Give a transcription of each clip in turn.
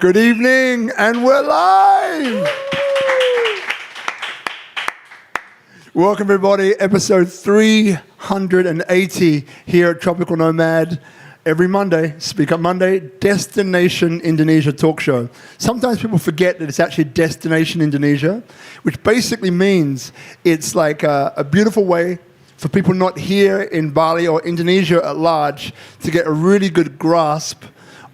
Good evening, and we're live! Welcome everybody, episode 380 here at Tropical Nomad. Every Monday, SpeakuP Monday, Destination Indonesia TalkShow. Sometimes people forget that it's actually Destination Indonesia, which basically means it's like a beautiful way for people not here in Bali or Indonesia at large to get a really good grasp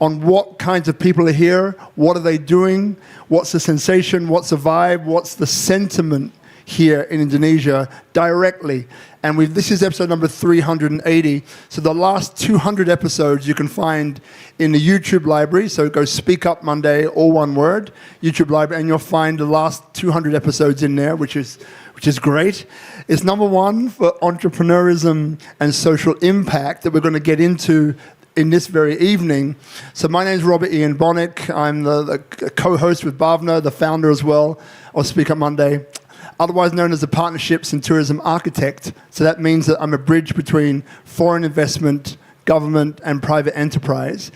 on what kinds of people are here, what are they doing, what's the sensation, what's the vibe, what's the sentiment here in Indonesia directly. And this is episode number 380. So the last 200 episodes you can find in the YouTube library. So go SpeakuP Monday, all one word, YouTube library, and you'll find the last 200 episodes in there, which is great. It's number one for entrepreneurism and social impact that we're going to get into in this very evening. So my name is Robert Ian Bonnick. I'm the co-host with Bhavna, the founder as well of SpeakuP Monday, otherwise known as the Partnerships and Tourism Architect. So that means that I'm a bridge between foreign investment, government, and private enterprise.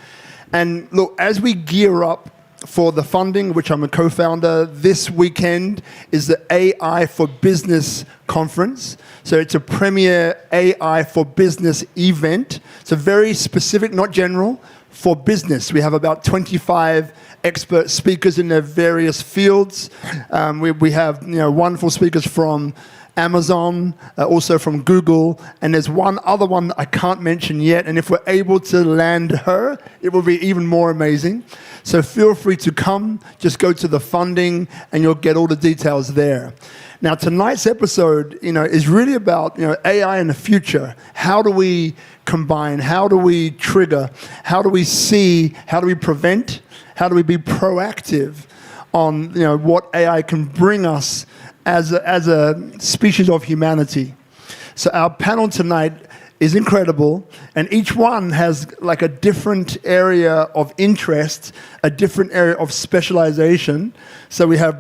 And look, as we gear up for the funding, which I'm a co-founder, this weekend is the AI for Business conference. So it's a premier AI for Business event. It's a very specific, not general, for business. We have about 25 expert speakers in their various fields. We have wonderful speakers from Amazon, also from Google, and there's one other one that I can't mention yet, and if we're able to land her, it will be even more amazing. So feel free to come, just go to the funding, and you'll get all the details there. Now, tonight's episode, is really about, AI in the future. How do we combine? How do we trigger? How do we see? How do we prevent? How do we be proactive on, what AI can bring us as a species of humanity? So our panel tonight is incredible, and each one has like a different area of interest, a different area of specialization. So we have,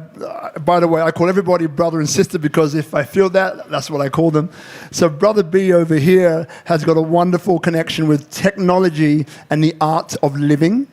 by the way, I call everybody brother and sister because if I feel that's what I call them. So Brother B over here has got a wonderful connection with technology and the art of living.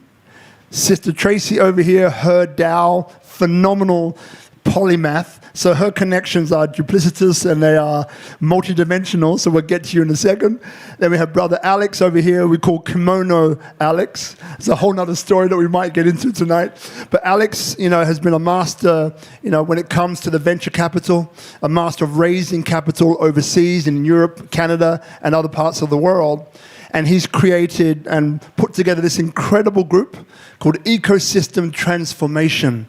Sister Tracy over here, her Tao, phenomenal polymath. So her connections are duplicitous and they are multidimensional, so we'll get to you in a second. Then we have Brother Alex over here, we call Kimono Alex. It's a whole nother story that we might get into tonight. But Alex, has been a master, when it comes to the venture capital, a master of raising capital overseas in Europe, Canada, and other parts of the world. And he's created and put together this incredible group called Ecosystem Transformation.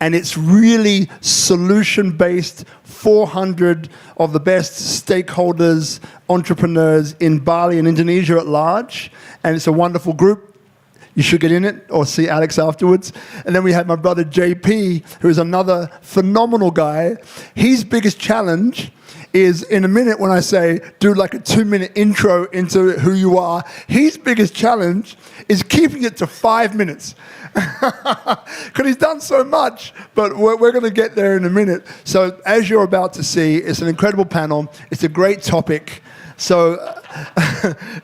And it's really solution-based, 400 of the best stakeholders, entrepreneurs in Bali and Indonesia at large. And it's a wonderful group. You should get in it or see Alex afterwards. And then we have my brother JP, who is another phenomenal guy. His biggest challenge is in a minute when I say do like a 2-minute intro into who you are, his biggest challenge is keeping it to 5 minutes. Because he's done so much, but we're going to get there in a minute. So as you're about to see, it's an incredible panel. It's a great topic. So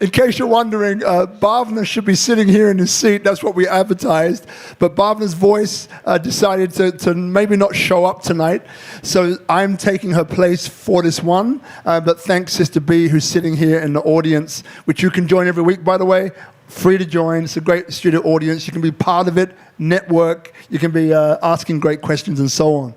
in case you're wondering, Bhavna should be sitting here in his seat. That's what we advertised. But Bhavna's voice decided to maybe not show up tonight. So I'm taking her place for this one. But thanks, Sister B, who's sitting here in the audience, which you can join every week, by the way. Free to join. It's a great studio audience. You can be part of it, network. You can be asking great questions and so on.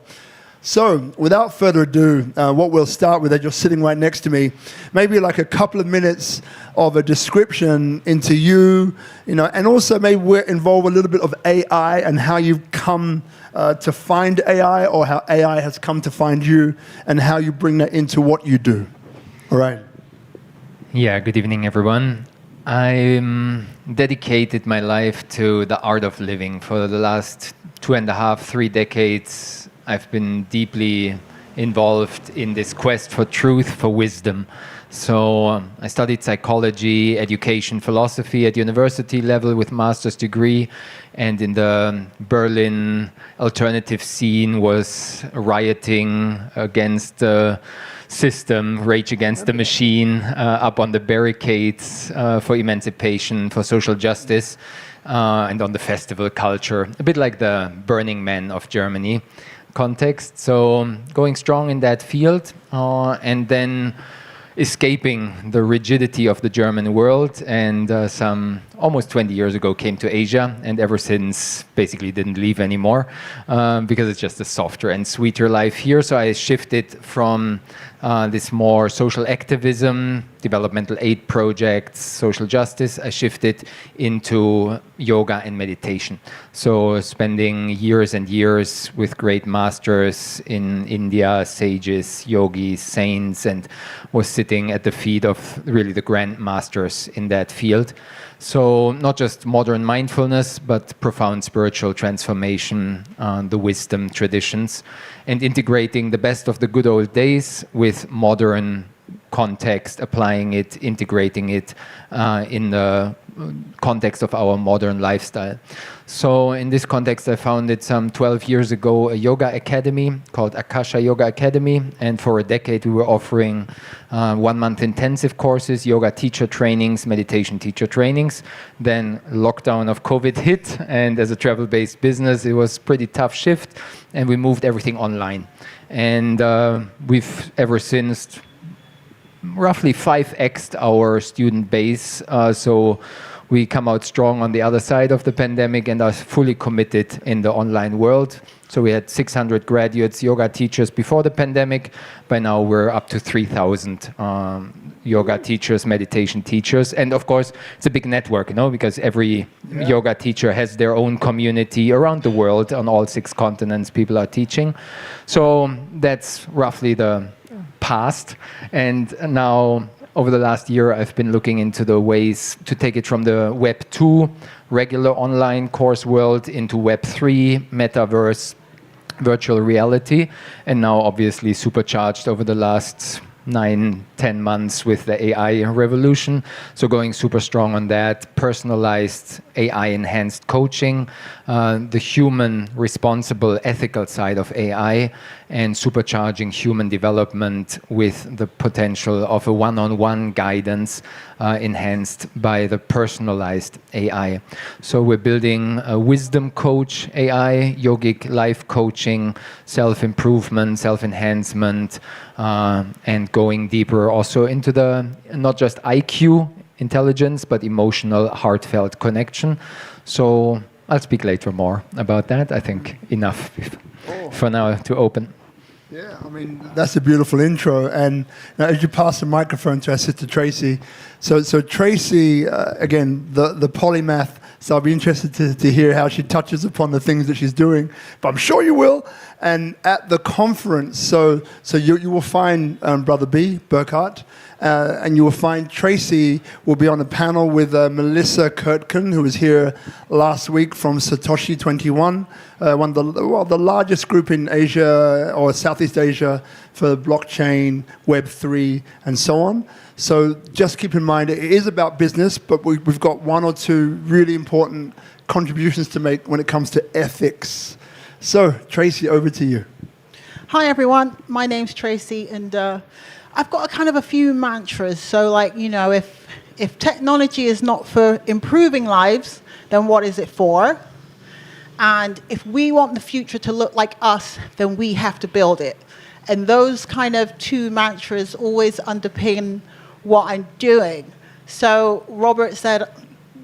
So, without further ado, what we'll start with, you're sitting right next to me, maybe like a couple of minutes of a description into you, and also maybe we'll involve a little bit of AI and how you've come to find AI or how AI has come to find you and how you bring that into what you do. All right. Yeah, good evening, everyone. I dedicated my life to the art of living. For the last 2.5, 3 decades, I've been deeply involved in this quest for truth, for wisdom. So I studied psychology, education, philosophy at university level with master's degree, and in the Berlin alternative scene was rioting against the system, Rage Against the Machine, up on the barricades for emancipation, for social justice. and on the festival culture, a bit like the Burning Man of Germany context. So going strong in that field, and then escaping the rigidity of the German world, and some almost 20 years ago came to Asia, and ever since basically didn't leave anymore, because it's just a softer and sweeter life here. So I shifted from this more social activism, developmental aid projects, social justice. I shifted into yoga and meditation. So spending years and years with great masters in India, sages, yogis, saints, and was sitting at the feet of really the grand masters in that field. So not just modern mindfulness, but profound spiritual transformation, the wisdom traditions, and integrating the best of the good old days with modern context, applying it, integrating it in the context of our modern lifestyle. So in this context, I founded some 12 years ago a yoga academy called Akasha Yoga Academy. And for a decade, we were offering 1 month intensive courses, yoga teacher trainings, meditation teacher trainings. Then lockdown of COVID hit. And as a travel-based business, it was a pretty tough shift. And we moved everything online. And we've ever since roughly 5x'd our student base. So we come out strong on the other side of the pandemic and are fully committed in the online world. So we had 600 graduates, yoga teachers before the pandemic. By now we're up to 3,000 yoga teachers, meditation teachers. And of course, it's a big network, because every yoga teacher has their own community around the world. On all 6 continents, people are teaching. So that's roughly the past. And now, over the last year, I've been looking into the ways to take it from the Web 2 regular online course world into Web 3, metaverse, virtual reality, and now obviously supercharged over the last 9-10 months with the AI revolution. So going super strong on that, personalized AI-enhanced coaching, the human responsible ethical side of AI, and supercharging human development with the potential of a one-on-one guidance enhanced by the personalized AI. So we're building a wisdom coach AI, yogic life coaching, self-improvement, self-enhancement, and going deeper also into the not just IQ intelligence, but emotional, heartfelt connection. So I'll speak later more about that. I think enough for now to open. Yeah, I mean, that's a beautiful intro. And now as you pass the microphone to our sister Tracy, so Tracy, again, the polymath, so I'll be interested to hear how she touches upon the things that she's doing, but I'm sure you will. And at the conference, so you will find Brother B, Burkhart, and you will find Tracy will be on a panel with Melissa Kurtkin, who was here last week from Satoshi 21, one of the largest group in Asia or Southeast Asia for blockchain, Web3, and so on. So just keep in mind, it is about business, but we've got 1 or 2 really important contributions to make when it comes to ethics. So, Tracy, over to you. Hi, everyone. My name's Tracy, and I've got a few mantras. So, if technology is not for improving lives, then what is it for? And if we want the future to look like us, then we have to build it. And those 2 mantras always underpin what I'm doing. So Robert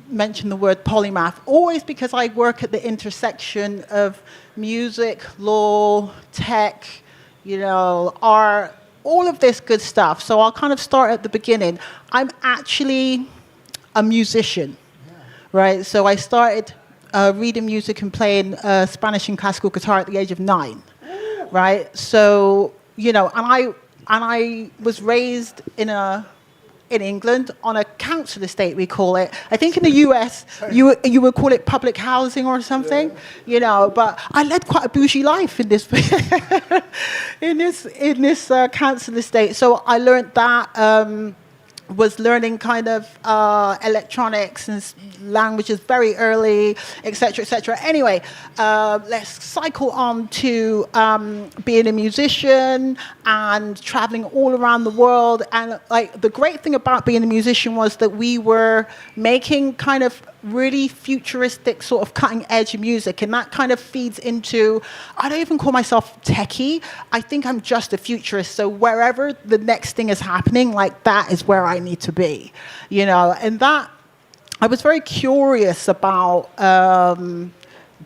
mentioned the word polymath, always because I work at the intersection of music, law, tech, art, all of this good stuff. So I'll start at the beginning. I'm actually a musician, right? So I started reading music and playing Spanish and classical guitar at the age of 9, right? So, and I was raised in England on a council estate, we call it. I think in the US, you would call it public housing or something, but I led quite a bougie life in this in this council estate. So I learned that, was learning electronics and languages very early, etc., etc. Anyway, let's cycle on to being a musician and traveling all around the world. And the great thing about being a musician was that we were making really futuristic sort of cutting edge music, and that kind of feeds into, I don't even call myself techie. I think I'm just a futurist. So wherever the next thing is happening, like that is where I need to be, you know. And that, I was very curious about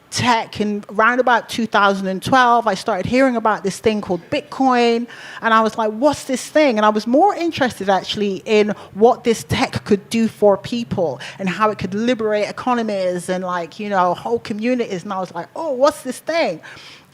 tech, and around about 2012 I started hearing about this thing called Bitcoin, and I was like, what's this thing? And I was more interested actually in what this tech could do for people and how it could liberate economies and, like, you know, whole communities. And I was like, oh, what's this thing?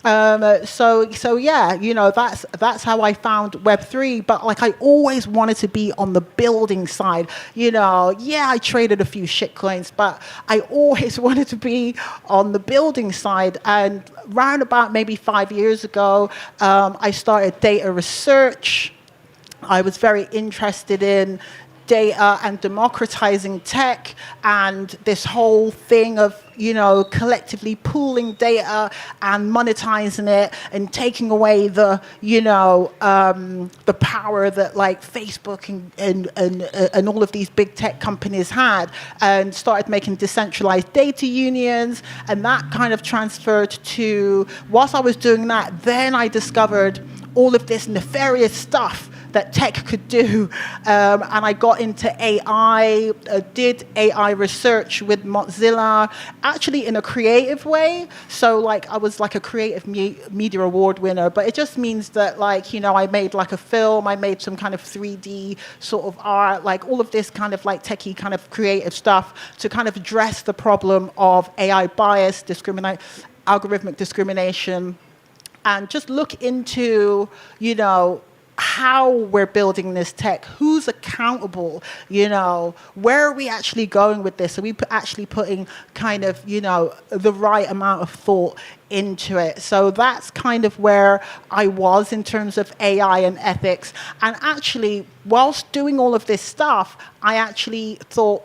So yeah, you know, that's how I found Web3. But like, I always wanted to be on the building side. You know, yeah, I traded a few shitcoins, but I always wanted to be on the building side. And round about maybe 5 years ago, I started data research. I was very interested in data and democratizing tech, and this whole thing of, you know, collectively pooling data and monetizing it and taking away the, you know, the power that like Facebook and all of these big tech companies had, and started making decentralized data unions. And that kind of transferred to, whilst I was doing that, then I discovered all of this nefarious stuff that tech could do. And I got into AI, did AI research with Mozilla, actually in a creative way. So like, I was like a creative media award winner, but it just means that, like, you know, I made like a film, I made some kind of 3D sort of art, like all of this kind of like techie kind of creative stuff to kind of address the problem of AI bias, algorithmic discrimination, and just look into, you know, how we're building this tech, who's accountable, you know, where are we actually going with this? Are we actually putting kind of, you know, the right amount of thought into it? So that's kind of where I was in terms of AI and ethics. And actually, whilst doing all of this stuff, I actually thought,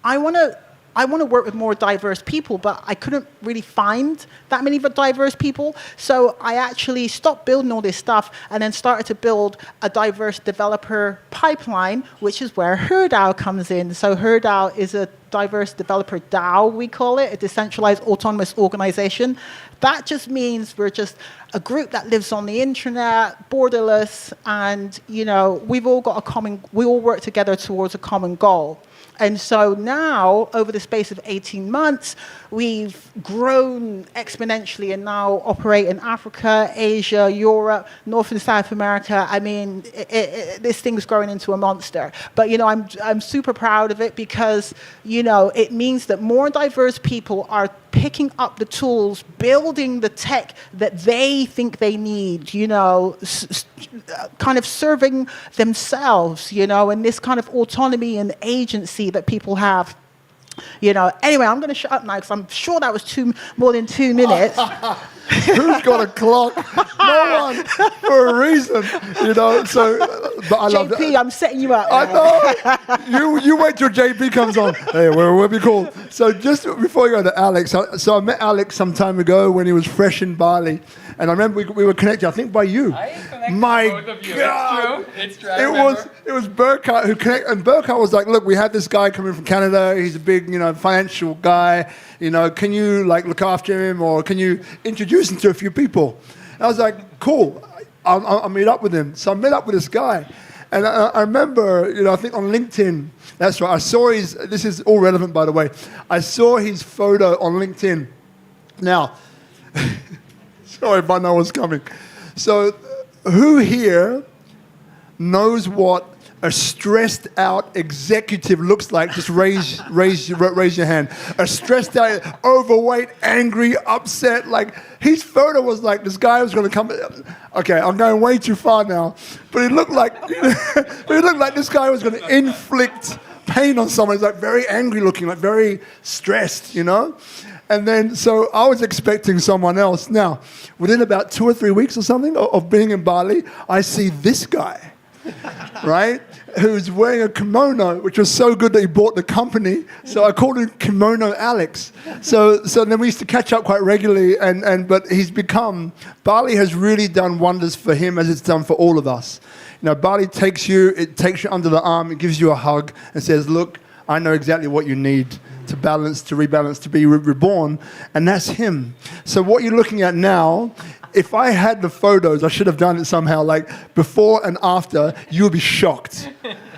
I want to work with more diverse people, but I couldn't really find that many diverse people. So I actually stopped building all this stuff and then started to build a diverse developer pipeline, which is where H.E.R comes in. So H.E.R is a diverse developer DAO, we call it, a decentralized autonomous organization. That just means we're just a group that lives on the internet, borderless, and, you know, we all work together towards a common goal. And so now, over the space of 18 months, we've grown exponentially and now operate in Africa, Asia, Europe, North and South America. I mean, this thing's growing into a monster. But, you know, I'm super proud of it because, you know, it means that more diverse people are picking up the tools, building the tech that they think they need, you know, kind of serving themselves, you know, and this kind of autonomy and agency that people have. You know, anyway, I'm going to shut up now because I'm sure that was more than 2 minutes. Who's got a clock? No one, for a reason, you know. So, but I love JP, that. I'm setting you up. I know. You wait till JP comes on. Hey, we'll be cool. So just before you go to Alex, so I met Alex some time ago when he was fresh in Bali, and I remember we were connected. I think by you. I connected My both of you. God. It's true. It was Burkhardt who connected, and Burkhardt was like, "Look, we had this guy coming from Canada. He's a big, you know, financial guy. You know, can you like look after him, or can you introduce him to a few people?" And I was like, "Cool, I'll meet up with him." So I met up with this guy, and I remember, you know, I think on LinkedIn. That's right. I saw his. This is all relevant, by the way. I saw his photo on LinkedIn. Now, sorry, but no one's coming. So, who here knows what a stressed out executive looks like? Just raise your hand. A stressed out, overweight, angry, upset. Like, his photo was like this guy was going to come. Okay, I'm going way too far now. But it looked like, this guy was going to inflict pain on someone. He's like very angry looking, like very stressed, you know. And then, so I was expecting someone else. Now, within about 2 or 3 weeks or something of being in Bali, I see this guy, right, who's wearing a kimono, which was so good that he bought the company. So I called him Kimono Alex. So then we used to catch up quite regularly. But he's become, Bali has really done wonders for him as it's done for all of us. You know, Bali takes you under the arm, it gives you a hug and says, "Look, I know exactly what you need to balance, to rebalance, to be reborn, and that's him. So what you're looking at now, if I had the photos, I should have done it somehow, like before and after, you would be shocked,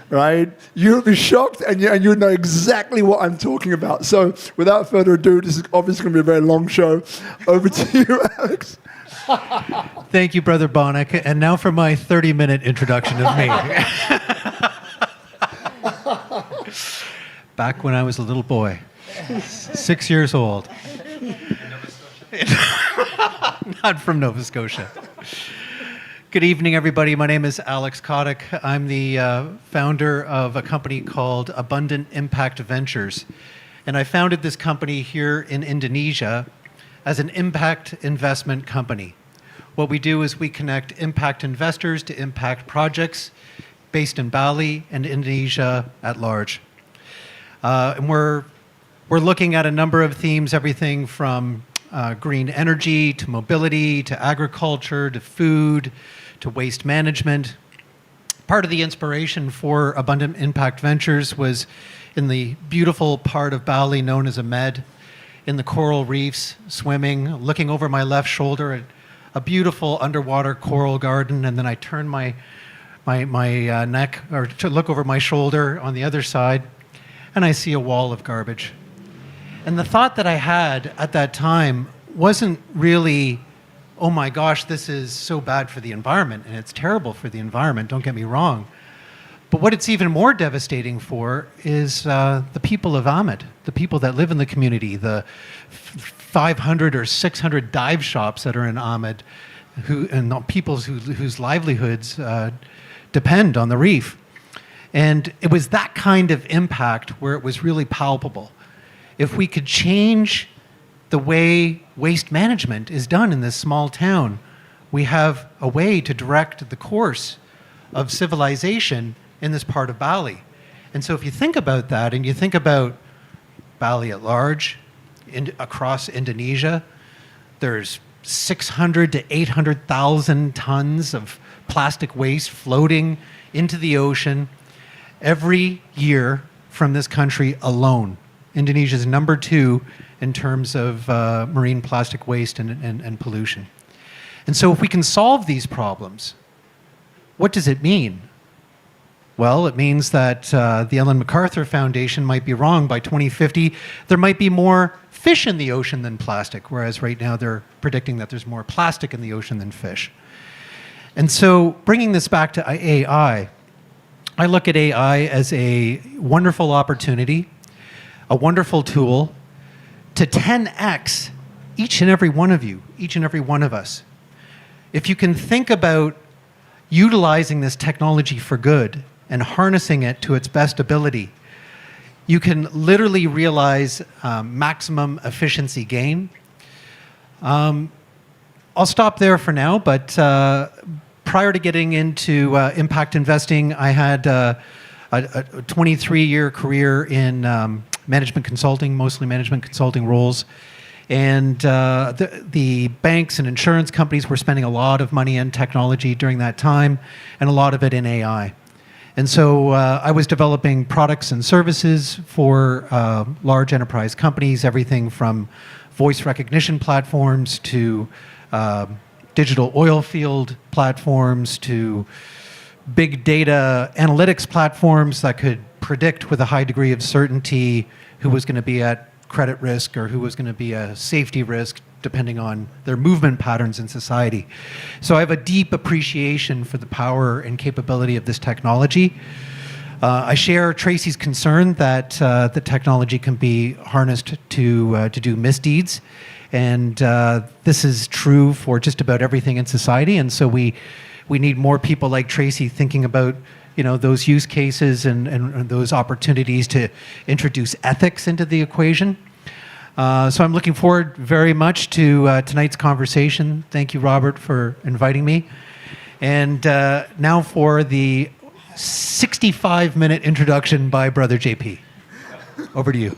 right? You would be shocked, and you would know exactly what I'm talking about. So without further ado, this is obviously going to be a very long show. Over to you, Alex. Thank you, Brother Bonnick. And now for my 30-minute introduction of me. Back when I was a little boy, 6 years old. Not from Nova Scotia. Good evening, everybody. My name is Alex Kotick. I'm the founder of a company called Abundant Impact Ventures. And I founded this company here in Indonesia as an impact investment company. What we do is we connect impact investors to impact projects based in Bali and Indonesia at large. And we're looking at a number of themes, everything from green energy to mobility to agriculture to food to waste management. Part of the inspiration for Abundant Impact Ventures was in the beautiful part of Bali known as Nomad, in the coral reefs, swimming, looking over my left shoulder at a beautiful underwater coral garden, and then I turn my neck or to look over my shoulder on the other side, and I see a wall of garbage. And the thought that I had at that time wasn't really, oh my gosh, this is so bad for the environment, and it's terrible for the environment, don't get me wrong. But what it's even more devastating for is the people of Ahmed, the people that live in the community, the 500 or 600 dive shops that are in Ahmed, and the people whose livelihoods depend on the reef. And it was that kind of impact where it was really palpable. If we could change the way waste management is done in this small town, we have a way to direct the course of civilization in this part of Bali. And so if you think about that, and you think about Bali at large, across Indonesia, there's 600 to 800,000 tons of plastic waste floating into the ocean every year from this country alone. Indonesia is number 2 in terms of marine plastic waste and pollution. And so if we can solve these problems, what does it mean? Well, it means that the Ellen MacArthur Foundation might be wrong. By 2050, there might be more fish in the ocean than plastic, whereas right now they're predicting that there's more plastic in the ocean than fish. And so bringing this back to AI, I look at AI as a wonderful opportunity, a wonderful tool to 10x each and every one of you, each and every one of us. If you can think about utilizing this technology for good and harnessing it to its best ability, you can literally realize maximum efficiency gain. I'll stop there for now, but prior to getting into impact investing, I had a 23-year career in management consulting, mostly management consulting roles. And the banks and insurance companies were spending a lot of money in technology during that time, and a lot of it in AI. And so I was developing products and services for large enterprise companies, everything from voice recognition platforms to digital oil field platforms to big data analytics platforms that could predict with a high degree of certainty who was going to be at credit risk or who was going to be a safety risk depending on their movement patterns in society. So I have a deep appreciation for the power and capability of this technology. I share Tracy's concern that the technology can be harnessed to do misdeeds. And this is true for just about everything in society. And so we need more people like Tracy thinking about those use cases and those opportunities to introduce ethics into the equation. So I'm looking forward very much to tonight's conversation. Thank you, Robert, for inviting me. And now for the 65-minute introduction by Brother JP. Over to you.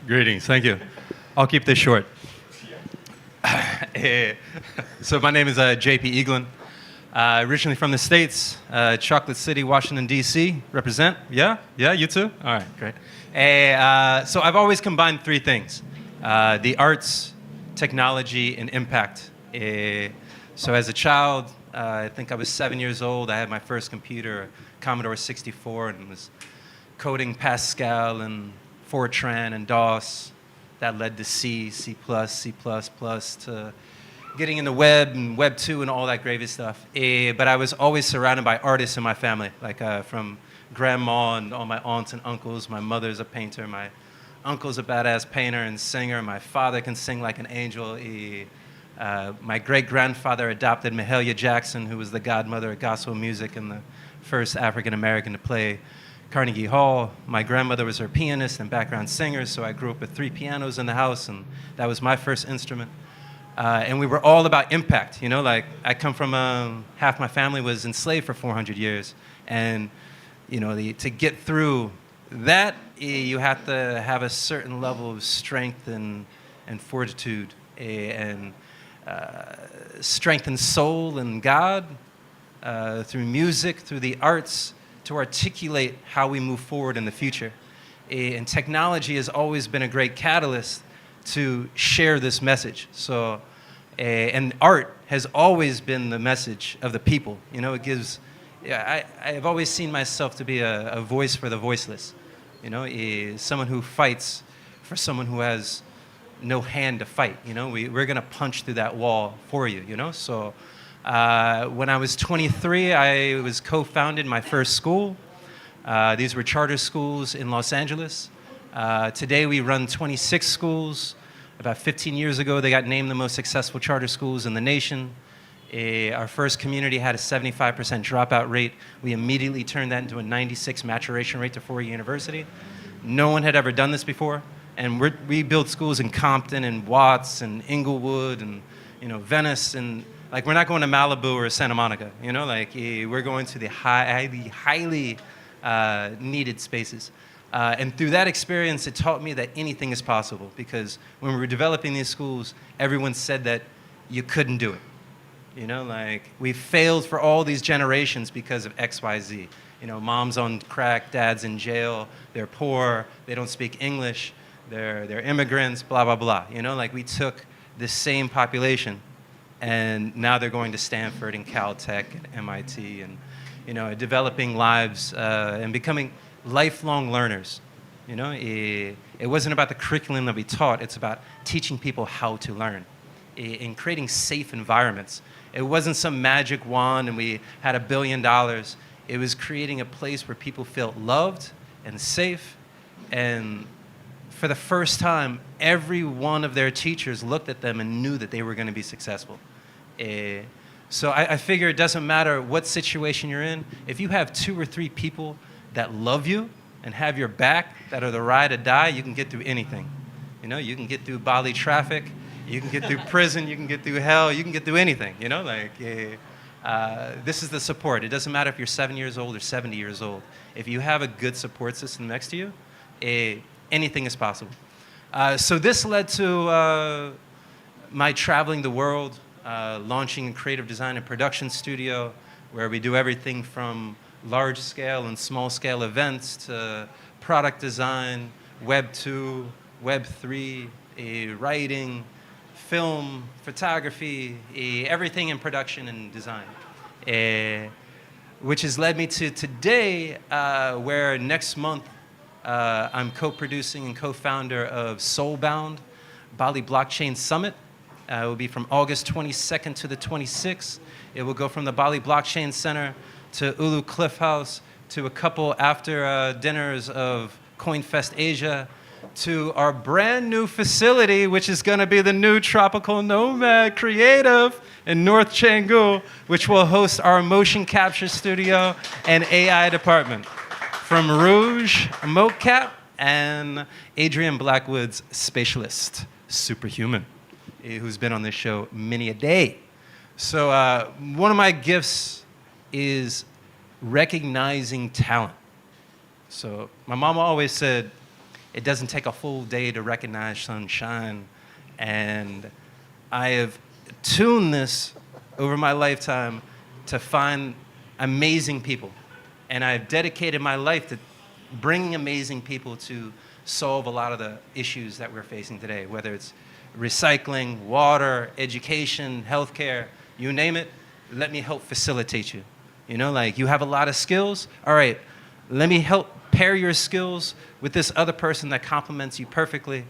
Greetings. Thank you. I'll keep this short. So my name is JP Eaglin. Originally from the States, Chocolate City, Washington, D.C. Represent? Yeah? Yeah, you too? All right, great. So I've always combined three things. The arts, technology, and impact. So as a child, I think I was 7 years old. I had my first computer, a Commodore 64, and was coding Pascal and Fortran and DOS. That led to C, C++, C++, to getting in the web and Web 2 and all that gravy stuff. But I was always surrounded by artists in my family, like from grandma and all my aunts and uncles. My mother's a painter. My uncle's a badass painter and singer. My father can sing like an angel. My great-grandfather adopted Mahalia Jackson, who was the godmother of gospel music and the first African-American to play Carnegie Hall. My grandmother was her pianist and background singer, so I grew up with 3 pianos in the house, and that was my first instrument. And we were all about impact, like I come from, half my family was enslaved for 400 years. And, to get through that, you have to have a certain level of strength and fortitude and strength and soul and God through music, through the arts, to articulate how we move forward in the future. And technology has always been a great catalyst to share this message. So, and art has always been the message of the people. It gives, I've always seen myself to be a voice for the voiceless. Someone who fights for someone who has no hand to fight. We're gonna punch through that wall for you, So when I was 23, I was co-founded my first school. These were charter schools in Los Angeles. Today we run 26 schools. About 15 years ago, they got named the most successful charter schools in the nation. Our first community had a 75% dropout rate. We immediately turned that into a 96 maturation rate to 4-year university. No one had ever done this before. And we built schools in Compton and Watts and Inglewood and Venice, and like we're not going to Malibu or Santa Monica. We're going to the highly needed spaces. And through that experience, it taught me that anything is possible, because when we were developing these schools, everyone said that you couldn't do it. We failed for all these generations because of X, Y, Z. Mom's on crack, dad's in jail, they're poor, they don't speak English, they're immigrants, blah, blah, blah. We took this same population, and now they're going to Stanford and Caltech and MIT and, developing lives and becoming lifelong learners. It wasn't about the curriculum that we taught. It's about teaching people how to learn and creating safe environments. It wasn't some magic wand and we had $1 billion. It was creating a place where people felt loved and safe. And for the first time, every one of their teachers looked at them and knew that they were going to be successful. So I figure it doesn't matter what situation you're in. If you have 2 or 3 people that love you and have your back, that are the ride or die, you can get through anything. You can get through Bali traffic, you can get through prison, you can get through hell, you can get through anything. This is the support. It doesn't matter if you're 7 years old or 70 years old. If you have a good support system next to you, anything is possible. So this led to my traveling the world, launching a creative design and production studio, where we do everything from large-scale and small-scale events to product design, Web 2, Web 3, writing, film, photography, everything in production and design. Which has led me to today, where next month I'm co-producing and co-founder of Soulbound, Bali Blockchain Summit. It will be from August 22nd to the 26th. It will go from the Bali Blockchain Center to Ulu Cliff House, to a couple after dinners of CoinFest Asia, to our brand new facility, which is going to be the new Tropical Nomad Creative in North Canggu, which will host our motion capture studio and AI department. From Rouge Mocap and Adrian Blackwood's Spatialist, Superhuman, who's been on this show many a day. So one of my gifts is recognizing talent. So my mama always said, it doesn't take a full day to recognize sunshine. And I have tuned this over my lifetime to find amazing people. And I've dedicated my life to bringing amazing people to solve a lot of the issues that we're facing today, whether it's recycling, water, education, healthcare, you name it, let me help facilitate you. You know, like you have a lot of skills, all right, let me help pair your skills with this other person that complements you perfectly.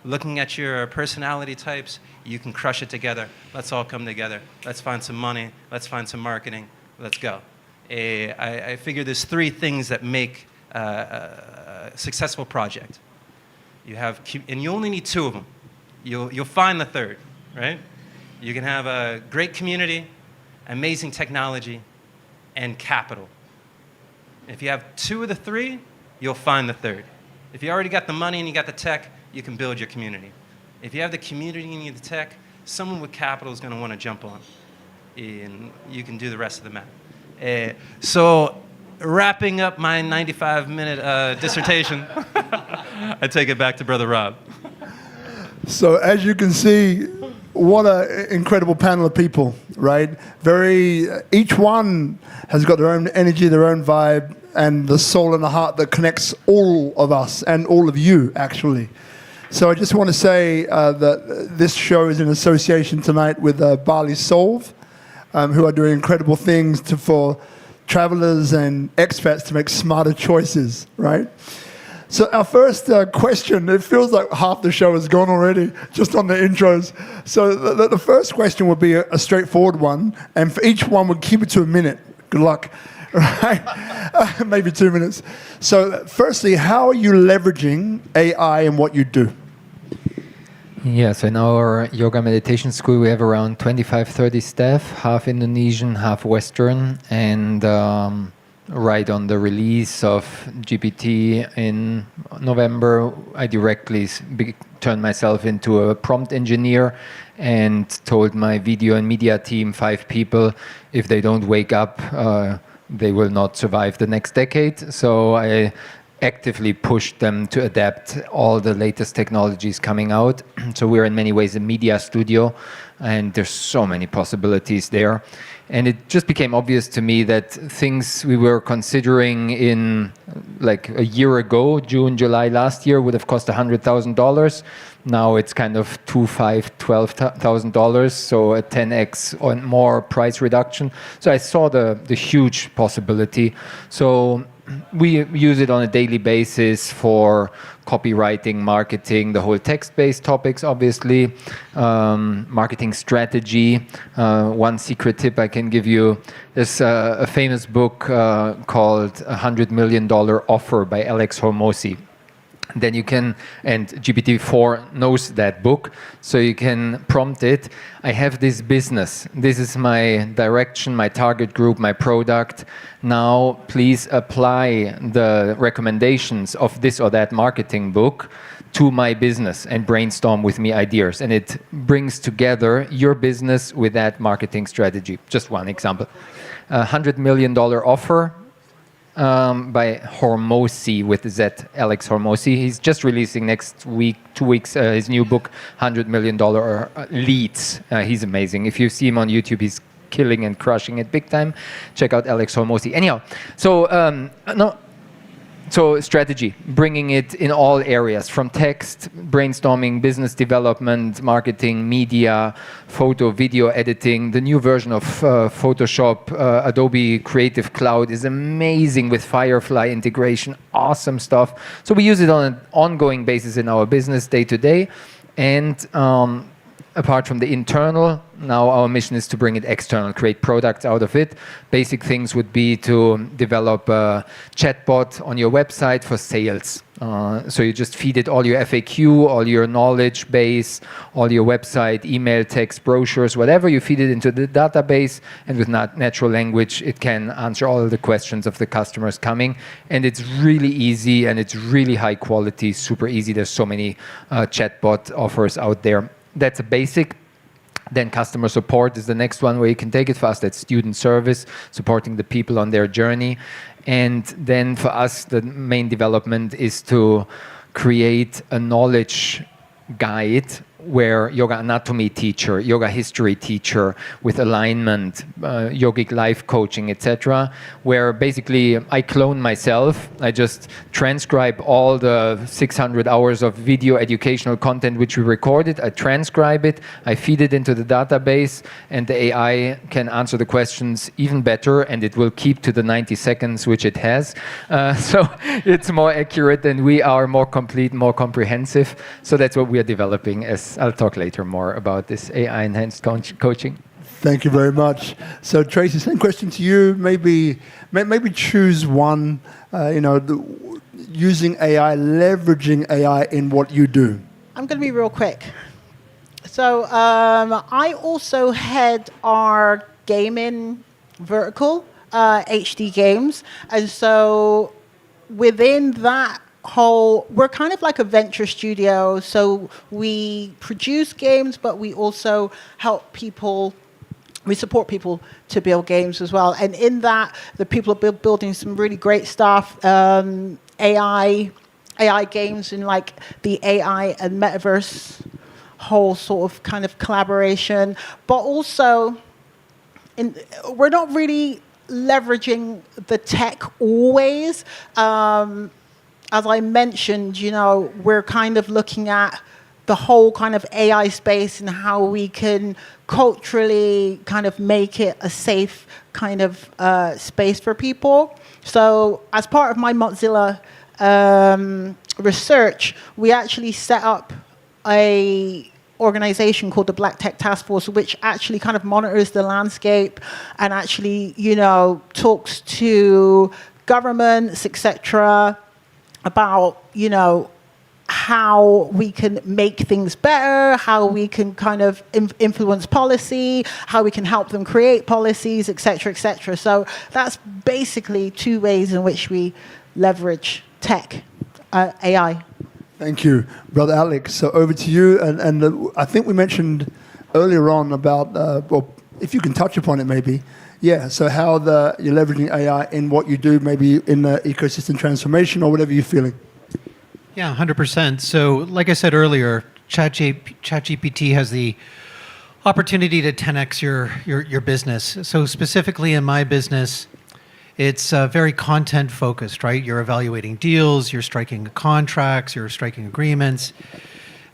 Looking at your personality types, you can crush it together. Let's all come together. Let's find some money. Let's find some marketing. Let's go. I figure there's three things that make a successful project. You have, and you only need two of them. You'll find the third, right? You can have a great community, amazing technology, and capital. If you have two of the three, you'll find the third. If you already got the money and you got the tech, you can build your community. If you have the community and you have the tech, someone with capital is going to want to jump on, and you can do the rest of the map. So, wrapping up my 95-minute dissertation, I take it back to Brother Rob. So as you can see, what an incredible panel of people, right? Each one has got their own energy, their own vibe, and the soul and the heart that connects all of us and all of you, actually. So I just want to say that this show is in association tonight with Bali Solve, who are doing incredible things for travelers and expats to make smarter choices, right? So our first question, it feels like half the show is gone already, just on the intros. So the first question would be a straightforward one, and for each one, we'll keep it to a minute. Good luck, right? Maybe 2 minutes. So firstly, how are you leveraging AI in what you do? Yeah, so in our yoga meditation school, we have around 25, 30 staff, half Indonesian, half Western, and right on the release of GPT in November, I directly turned myself into a prompt engineer and told my video and media team, 5 people, if they don't wake up, they will not survive the next decade. So I actively pushed them to adapt all the latest technologies coming out. So we're in many ways a media studio, and there's so many possibilities there. And it just became obvious to me that things we were considering in like a year ago, June, July last year, would have cost $100,000. Now it's kind of $2,500, $12,000, so a 10x or more price reduction. So I saw the huge possibility. So we use it on a daily basis for copywriting, marketing, the whole text-based topics, obviously, marketing strategy. One secret tip I can give you, there's a famous book called $100 Million Offer by Alex Hormozi. Then you can, and GPT-4 knows that book, so you can prompt it. I have this business. This is my direction, my target group, my product. Now, please apply the recommendations of this or that marketing book to my business and brainstorm with me ideas. And it brings together your business with that marketing strategy. Just one example. $100 million offer. By Hormozi with Z, Alex Hormozi. He's just releasing next week, 2 weeks, his new book, $100 Million Leads. He's amazing. If you see him on YouTube, he's killing and crushing it big time. Check out Alex Hormozi. Anyhow, so strategy, bringing it in all areas, from text, brainstorming, business development, marketing, media, photo, video editing. The new version of Photoshop, Adobe Creative Cloud is amazing with Firefly integration, awesome stuff. So we use it on an ongoing basis in our business day to day. And apart from the internal, now our mission is to bring it external, create products out of it. Basic things would be to develop a chatbot on your website for sales. So you just feed it all your FAQ, all your knowledge base, all your website, email, text, brochures, whatever. You feed it into the database, and with natural language, it can answer all of the questions of the customers coming. And it's really easy, and it's really high quality, super easy. There's so many chatbot offers out there. That's a basic. Then customer support is the next one where you can take it fast. That's student service, supporting the people on their journey. And then for us, the main development is to create a knowledge guide where yoga anatomy teacher, yoga history teacher with alignment, yogic life coaching, etc., where basically I clone myself. I just transcribe all the 600 hours of video educational content which we recorded. I transcribe it, I feed it into the database, and the AI can answer the questions even better, and it will keep to the 90 seconds which it has. So it's more accurate, and we are more complete, more comprehensive. So that's what we are developing. As I'll talk later more about this AI-enhanced coaching. Thank you very much. So Tracy, same question to you. Maybe choose one. Using AI, leveraging AI in what you do. I'm going to be real quick. So I also head our gaming vertical, HD Games, and so within that we're kind of like a venture studio, so we produce games, but we also help people, we support people to build games as well. And in that, the people are building some really great stuff, AI games in like the AI and metaverse whole sort of kind of collaboration, but also we're not really leveraging the tech always. As I mentioned, we're kind of looking at the whole kind of AI space and how we can culturally kind of make it a safe kind of space for people. So as part of my Mozilla research, we actually set up a organization called the Black Tech Task Force, which actually kind of monitors the landscape and actually, talks to governments, etc., about, how we can make things better, how we can kind of influence policy, how we can help them create policies, etc., etc. So that's basically two ways in which we leverage tech, AI. Thank you, Brother Alex. So over to you. And I think we mentioned earlier on about, well, if you can touch upon it maybe. Yeah, so how you're leveraging AI in what you do, maybe in the ecosystem transformation or whatever you're feeling. Yeah, 100%. So like I said earlier, ChatGPT has the opportunity to 10x your business. So specifically in my business, it's very content focused, right? You're evaluating deals, you're striking contracts, you're striking agreements,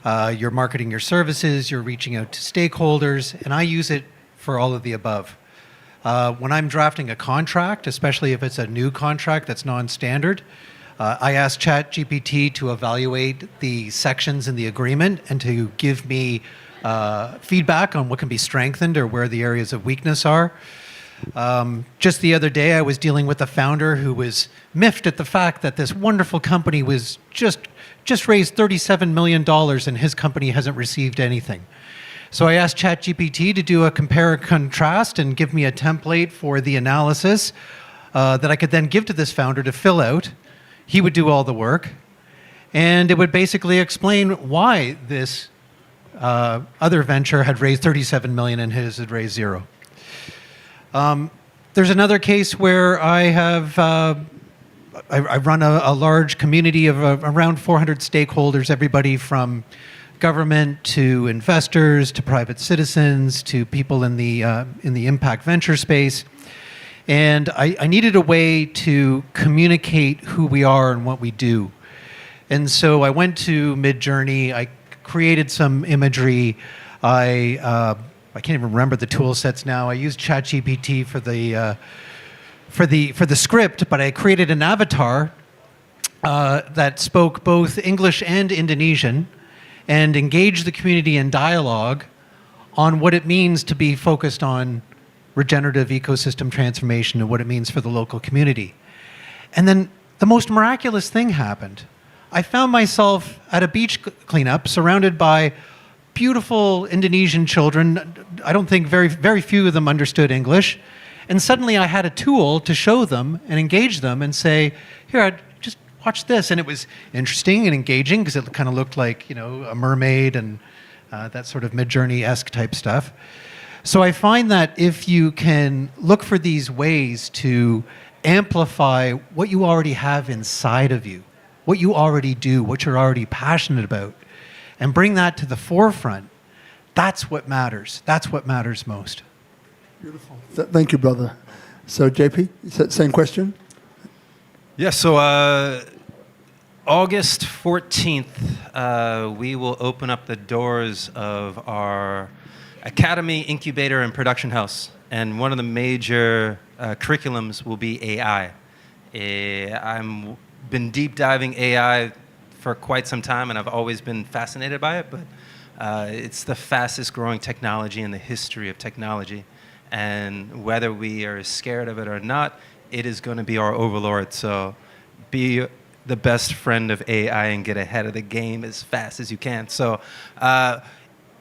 you're marketing your services, you're reaching out to stakeholders, and I use it for all of the above. When I'm drafting a contract, especially if it's a new contract that's non-standard, I ask ChatGPT to evaluate the sections in the agreement and to give me feedback on what can be strengthened or where the areas of weakness are. Just the other day, I was dealing with a founder who was miffed at the fact that this wonderful company was just raised $37 million and his company hasn't received anything. So I asked ChatGPT to do a compare and contrast and give me a template for the analysis that I could then give to this founder to fill out. He would do all the work, and it would basically explain why this other venture had raised $37 million and his had raised $0. There's another case where I run a large community of around 400 stakeholders, everybody from government to investors to private citizens to people in the impact venture space. And I needed a way to communicate who we are and what we do. And so I went to Midjourney, I created some imagery, I can't even remember the tool sets now. I used ChatGPT for the script, but I created an avatar that spoke both English and Indonesian and engaged the community in dialogue on what it means to be focused on regenerative ecosystem transformation and what it means for the local community. And then the most miraculous thing happened. I found myself at a beach cleanup surrounded by beautiful Indonesian children. I don't think very few of them understood English. And suddenly I had a tool to show them and engage them and say, here, just watch this. And it was interesting and engaging because it kind of looked like, a mermaid and that sort of Midjourney-esque type stuff. So I find that if you can look for these ways to amplify what you already have inside of you, what you already do, what you're already passionate about, and bring that to the forefront, that's what matters. That's what matters most. Beautiful. Thank you, brother. So, JP, same question? Yeah, so August 14th, we will open up the doors of our Academy, Incubator, and Production House. And one of the major curriculums will be AI. I've been deep diving AI for quite some time, and I've always been fascinated by it, but it's the fastest growing technology in the history of technology. And whether we are scared of it or not, it is going to be our overlord. So be the best friend of AI and get ahead of the game as fast as you can. So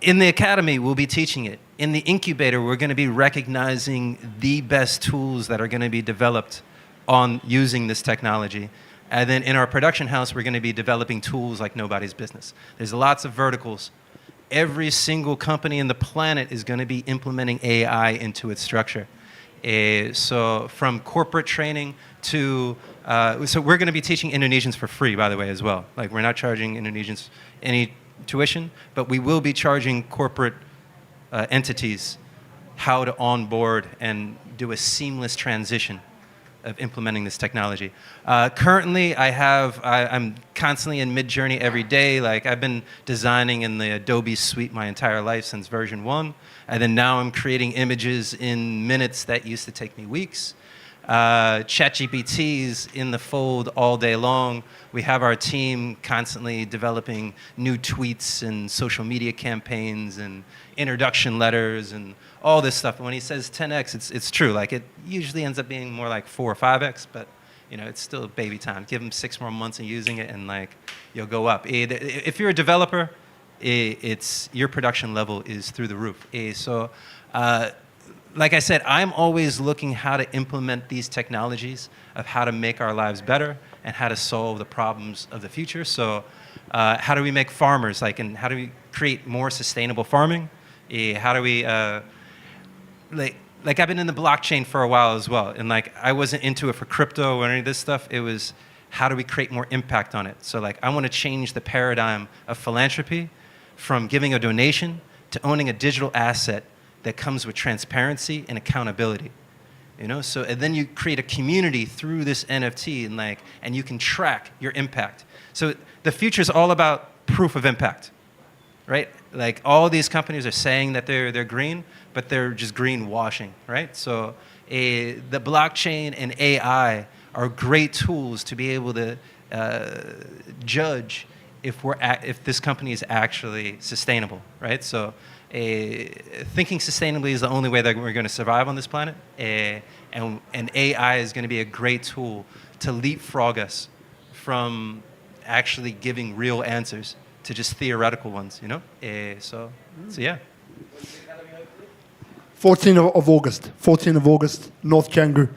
in the Academy, we'll be teaching it. In the Incubator, we're going to be recognizing the best tools that are going to be developed on using this technology. And then in our production house, we're going to be developing tools like nobody's business. There's lots of verticals. Every single company in the planet is going to be implementing AI into its structure. So from corporate training to, so we're going to be teaching Indonesians for free, by the way, as well. Like, we're not charging Indonesians any tuition, but we will be charging corporate entities how to onboard and do a seamless transition of implementing this technology. Currently, I'm constantly in Mid-Journey every day. Like, I've been designing in the Adobe suite my entire life since version 1. And then now I'm creating images in minutes that used to take me weeks. ChatGPT's in the fold all day long. We have our team constantly developing new tweets and social media campaigns and introduction letters and all this stuff. And when he says 10x, it's true. Like, it usually ends up being more like 4 or 5x, but it's still baby time. Give him 6 more months of using it, and like, you'll go up. If you're a developer, your production level is through the roof. So, like I said, I'm always looking how to implement these technologies of how to make our lives better and how to solve the problems of the future. So, how do we make farmers, and how do we create more sustainable farming? How do we like I've been in the blockchain for a while as well, and I wasn't into it for crypto or any of this stuff. It was, how do we create more impact on it? So I want to change the paradigm of philanthropy from giving a donation to owning a digital asset that comes with transparency and accountability. So, and then you create a community through this NFT, and you can track your impact. So the future is all about proof of impact, right? Like, all these companies are saying that they're green, but they're just greenwashing, right? So the blockchain and AI are great tools to be able to judge if this company is actually sustainable, right? So thinking sustainably is the only way that we're going to survive on this planet, and AI is going to be a great tool to leapfrog us from actually giving real answers to just theoretical ones, So yeah. 14th of August, North Canggu.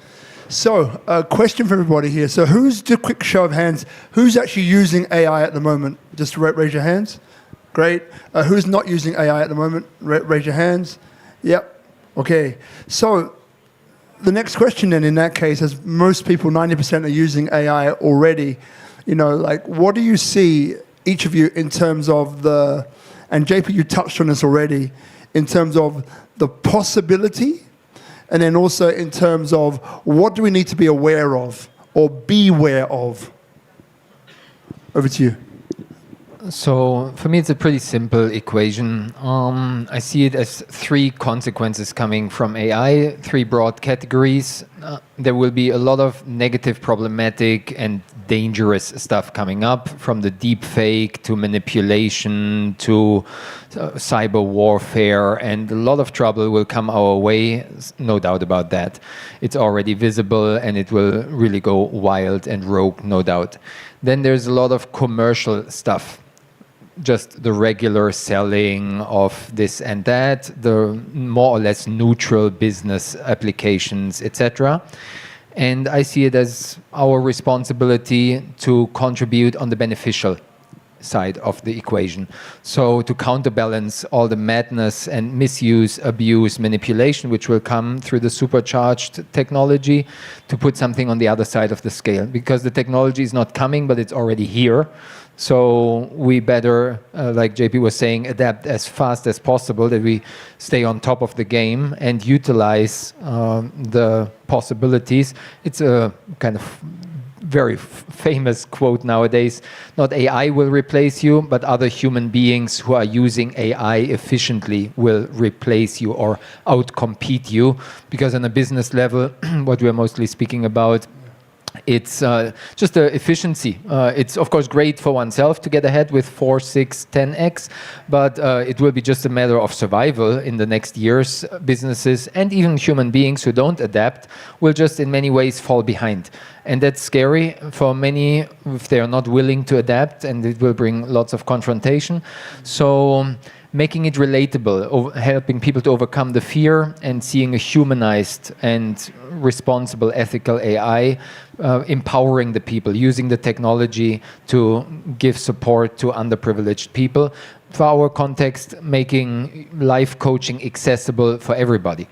So, a question for everybody here. So, do a quick show of hands, who's actually using AI at the moment? Just raise your hands. Great. Who's not using AI at the moment? Raise your hands. Yep. Okay. So, the next question then, in that case, as most people, 90% are using AI already, what do you see, each of you, in terms of and JP, you touched on this already, in terms of the possibility, and then also in terms of what do we need to be aware of or beware of? Over to you. So for me, it's a pretty simple equation. I see it as 3 consequences coming from AI, 3 broad categories. There will be a lot of negative, problematic, and dangerous stuff coming up, from the deep fake to manipulation to cyber warfare, and a lot of trouble will come our way, no doubt about that. It's already visible, and it will really go wild and rogue, no doubt. Then there's a lot of commercial stuff. Just the regular selling of this and that, the more or less neutral business applications, etc. And I see it as our responsibility to contribute on the beneficial side of the equation. So to counterbalance all the madness and misuse, abuse, manipulation, which will come through the supercharged technology, to put something on the other side of the scale. Because the technology is not coming, but it's already here. So we better, like JP was saying, adapt as fast as possible, that we stay on top of the game and utilize the possibilities. It's a kind of very famous quote nowadays: not AI will replace you, but other human beings who are using AI efficiently will replace you or outcompete you. Because on a business level, what we're mostly speaking about, it's just the efficiency. It's of course great for oneself to get ahead with 4, 6, 10x, but it will be just a matter of survival in the next years. Businesses and even human beings who don't adapt will just in many ways fall behind. And that's scary for many if they are not willing to adapt, and it will bring lots of confrontation. So making it relatable, helping people to overcome the fear and seeing a humanized and responsible ethical AI, empowering the people, using the technology to give support to underprivileged people. For our context, making life coaching accessible for everybody.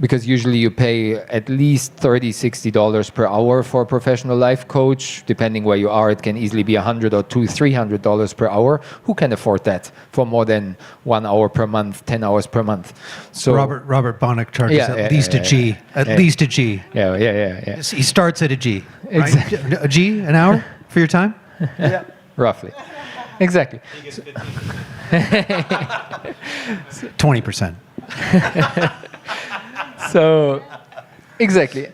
Because usually you pay at least $30, $60 per hour for a professional life coach. Depending where you are, it can easily be $100 or $200, $300 per hour. Who can afford that for more than 1 hour per month, 10 hours per month? So Robert Bonnick charges at least a G. At least a G. Yeah. He starts at a G. Right? Exactly. A G an hour for your time? Yeah. Roughly. Exactly. 20%. So, exactly.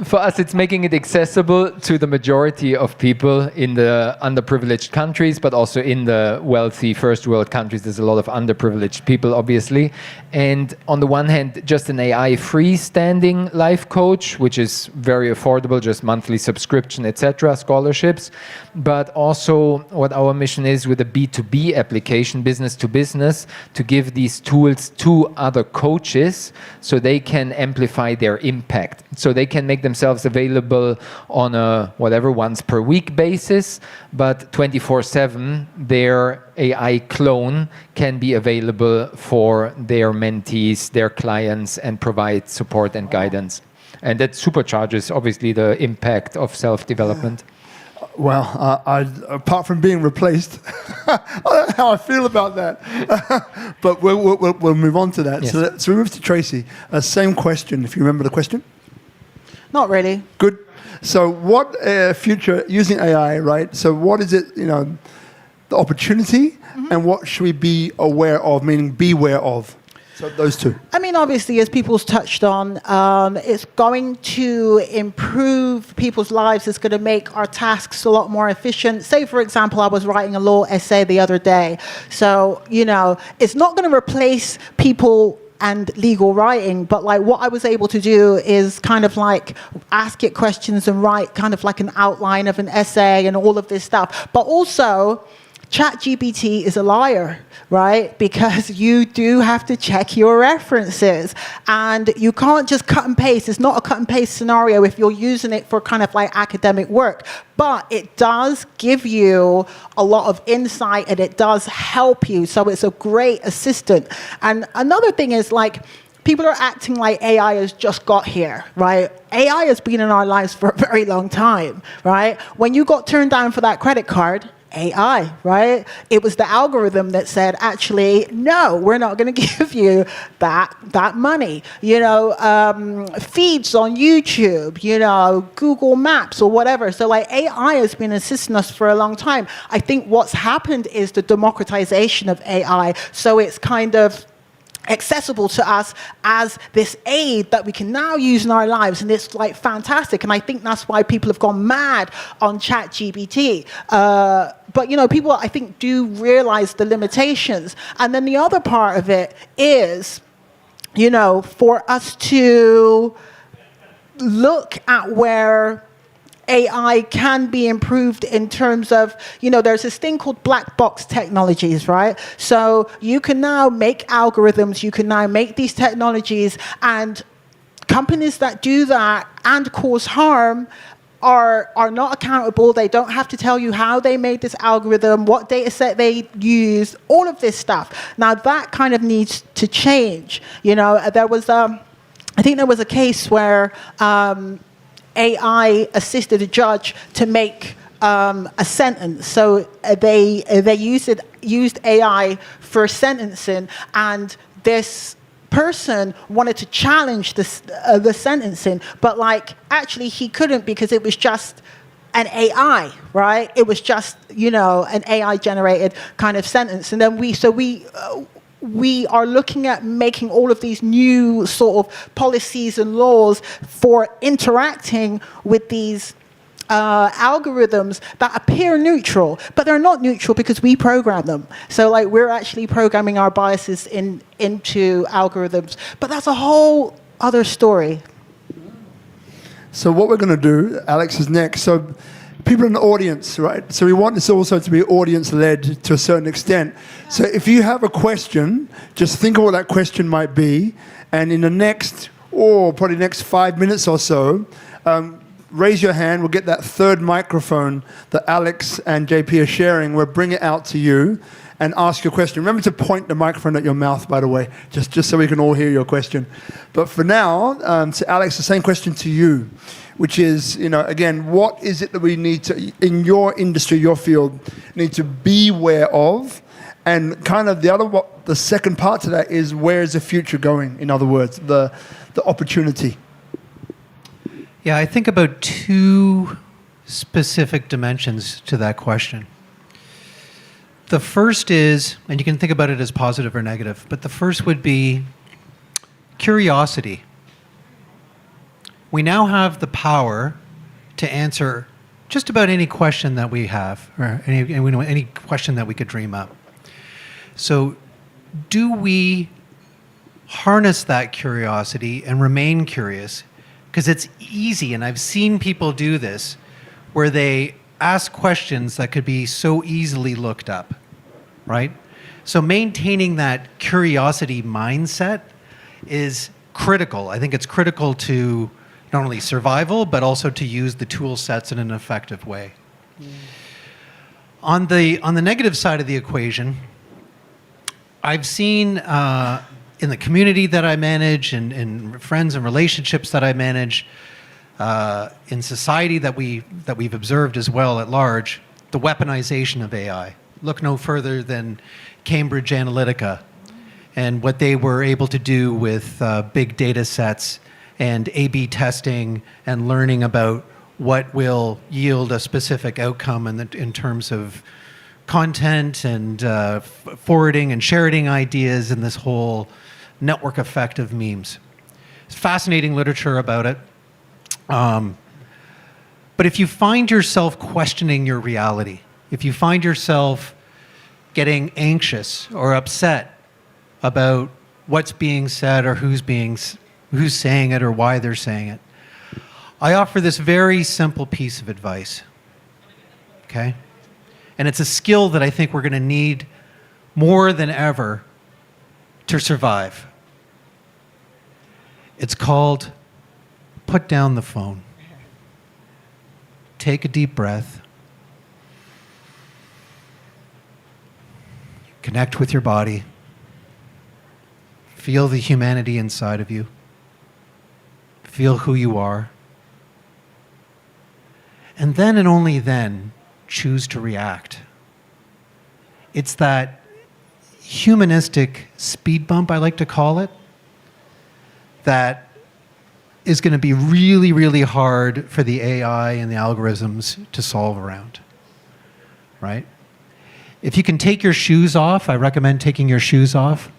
For us, it's making it accessible to the majority of people in the underprivileged countries, but also in the wealthy first world countries. There's a lot of underprivileged people, obviously. And on the one hand, just an AI freestanding life coach, which is very affordable, just monthly subscription, etc., scholarships. But also what our mission is with a B2B application, business to business, to give these tools to other coaches so they can amplify their impact. So they can make themselves available on a whatever once per week basis, but 24/7 their AI clone can be available for their mentees, their clients, and provide support and guidance. And that supercharges obviously the impact of self-development. Well, apart from being replaced, I don't know how I feel about that. But we'll move on to that. Yes. So we move to Tracy. Same question, if you remember the question. Not really. Good. So what future, using AI, right? So what is it, the opportunity, and what should we be aware of, meaning beware of? So those two. I mean, obviously, as people's touched on, it's going to improve people's lives. It's going to make our tasks a lot more efficient. Say, for example, I was writing a law essay the other day. So, it's not going to replace people and legal writing, but like what I was able to do is kind of like ask it questions and write kind of like an outline of an essay and all of this stuff. But also, ChatGPT is a liar, right? Because you do have to check your references, and you can't just cut and paste. It's not a cut and paste scenario if you're using it for kind of like academic work, but it does give you a lot of insight and it does help you. So it's a great assistant. And another thing is like, people are acting like AI has just got here, right? AI has been in our lives for a very long time, right? When you got turned down for that credit card, AI, right? It was the algorithm that said, actually, no, we're not going to give you that money. Feeds on YouTube, Google Maps or whatever. So like AI has been assisting us for a long time. I think what's happened is the democratization of AI. So it's kind of accessible to us as this aid that we can now use in our lives, and it's like fantastic. And I think that's why people have gone mad on ChatGPT. But people I think do realize the limitations. And then the other part of it is, for us to look at where AI can be improved in terms of, there's this thing called black box technologies, right? So you can now make algorithms, you can now make these technologies, and companies that do that and cause harm are not accountable. They don't have to tell you how they made this algorithm, what data set they used, all of this stuff. Now that kind of needs to change. There was, I think there was a case where AI assisted a judge to make a sentence. So they used AI for sentencing, and this person wanted to challenge the sentencing, but actually he couldn't because it was just an AI, right? It was just an AI generated kind of sentence, and then we are looking at making all of these new sort of policies and laws for interacting with these algorithms that appear neutral, but they're not neutral because we program them. So we're actually programming our biases into algorithms, but that's a whole other story. So what we're going to do, Alex is next. So people in the audience, right? So we want this also to be audience-led to a certain extent. So if you have a question, just think of what that question might be, and in the next, probably next 5 minutes or so, raise your hand. We'll get that third microphone that Alex and JP are sharing. We'll bring it out to you and ask your question. Remember to point the microphone at your mouth, by the way, just so we can all hear your question. But for now, to Alex, the same question to you, which is, again, what is it that we need to, in your industry, your field, need to be aware of? And kind of the second part to that is, where is the future going? In other words, the opportunity. Yeah, I think about two specific dimensions to that question. The first is, and you can think about it as positive or negative, but the first would be curiosity. We now have the power to answer just about any question that we have, or any question that we could dream up. So do we harness that curiosity and remain curious? Because it's easy, and I've seen people do this, where they ask questions that could be so easily looked up, right? So maintaining that curiosity mindset is critical. I think it's critical to not only survival, but also to use the tool sets in an effective way. On the negative side of the equation, I've seen in the community that I manage, and friends and relationships that I manage, in society that we've observed as well at large, the weaponization of AI. Look no further than Cambridge Analytica and what they were able to do with big data sets and A/B testing and learning about what will yield a specific outcome in terms of content and forwarding and sharing ideas and this whole network effect of memes. It's fascinating literature about it. But if you find yourself questioning your reality, if you find yourself getting anxious or upset about what's being said or who's saying it or why they're saying it, I offer this very simple piece of advice, okay? And it's a skill that I think we're going to need more than ever to survive. It's called put down the phone. Take a deep breath. Connect with your body. Feel the humanity inside of you. Feel who you are. And then and only then, choose to react. It's that humanistic speed bump, I like to call it, that is going to be really, really hard for the AI and the algorithms to solve around, right? If you can take your shoes off, I recommend taking your shoes off.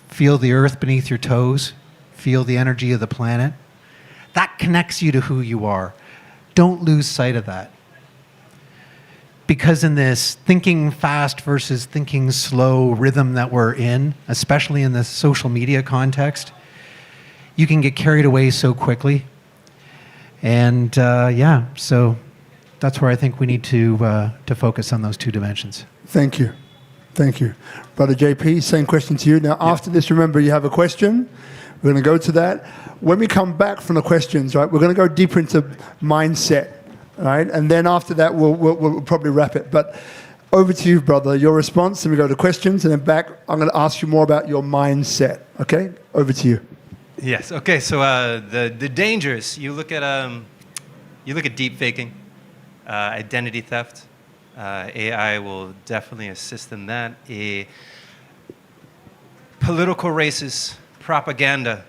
Feel the earth beneath your toes. Feel the energy of the planet. That connects you to who you are. Don't lose sight of that. Because in this thinking fast versus thinking slow rhythm that we're in, especially in the social media context, you can get carried away so quickly. And so that's where I think we need to focus on those two dimensions. Thank you. Thank you. Brother JP, same question to you. Now, after this, remember, you have a question. We're going to go to that. When we come back from the questions, right, we're going to go deeper into mindset, right? And then after that, we'll probably wrap it. But over to you, brother, your response, and we go to questions, and then back, I'm going to ask you more about your mindset, okay? Over to you. Yes. Okay. So the dangers. You look at deep faking, identity theft. AI will definitely assist in that. Political races, propaganda,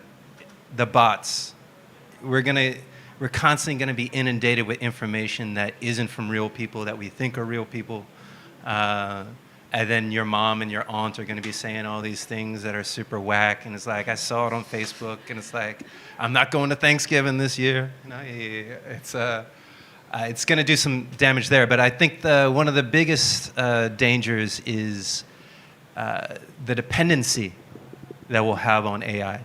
the bots. We're constantly gonna be inundated with information that isn't from real people that we think are real people. And then your mom and your aunt are going to be saying all these things that are super whack, and it's like, I saw it on Facebook, and it's like, I'm not going to Thanksgiving this year. You know, it's going to do some damage there. But I think one of the biggest dangers is the dependency that we'll have on AI.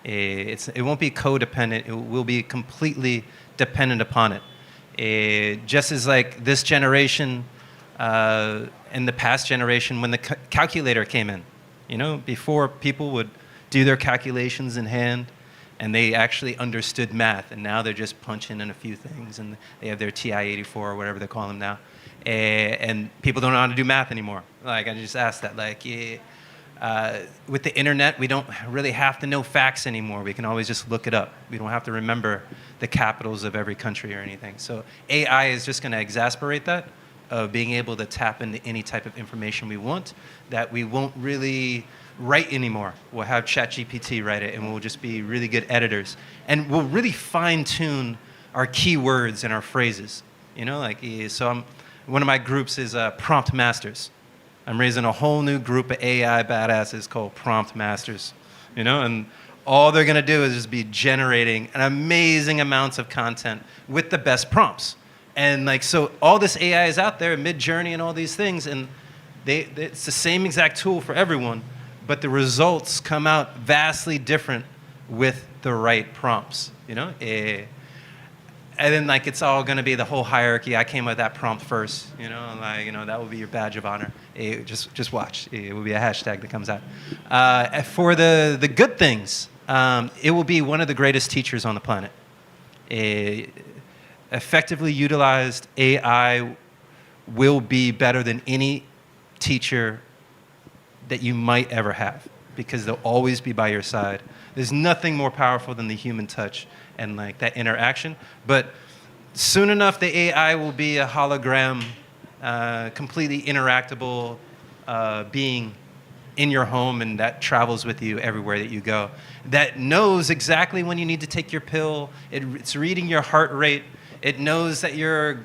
It won't be codependent. It will be completely dependent upon it. Just as like this generation. In the past generation, when the calculator came in, you know, before people would do their calculations in hand, and they actually understood math, and now they're just punching in a few things, and they have their TI-84 or whatever they call them now, and people don't know how to do math anymore. Like, I just asked that, like, with the internet, we don't really have to know facts anymore. We can always just look it up. We don't have to remember the capitals of every country or anything. So AI is just going to exacerbate that. Of being able to tap into any type of information we want, that we won't really write anymore. We'll have ChatGPT write it, and we'll just be really good editors. And we'll really fine-tune our keywords and our phrases. You know, like, so one of my groups is Prompt Masters. I'm raising a whole new group of AI badasses called Prompt Masters. You know, and all they're going to do is just be generating an amazing amounts of content with the best prompts. And like, so all this AI is out there, Mid-Journey and all these things, and it's the same exact tool for everyone, but the results come out vastly different with the right prompts, you know? And then like, it's all gonna be the whole hierarchy. I came with that prompt first, you know, and like, you know, that will be your badge of honor. Just watch, it will be a hashtag that comes out. For the good things, it will be one of the greatest teachers on the planet. Effectively utilized, AI will be better than any teacher that you might ever have, because they'll always be by your side. There's nothing more powerful than the human touch and like that interaction. But soon enough, the AI will be a hologram, completely interactable being in your home, and that travels with you everywhere that you go. That knows exactly when you need to take your pill. It's reading your heart rate. It knows that your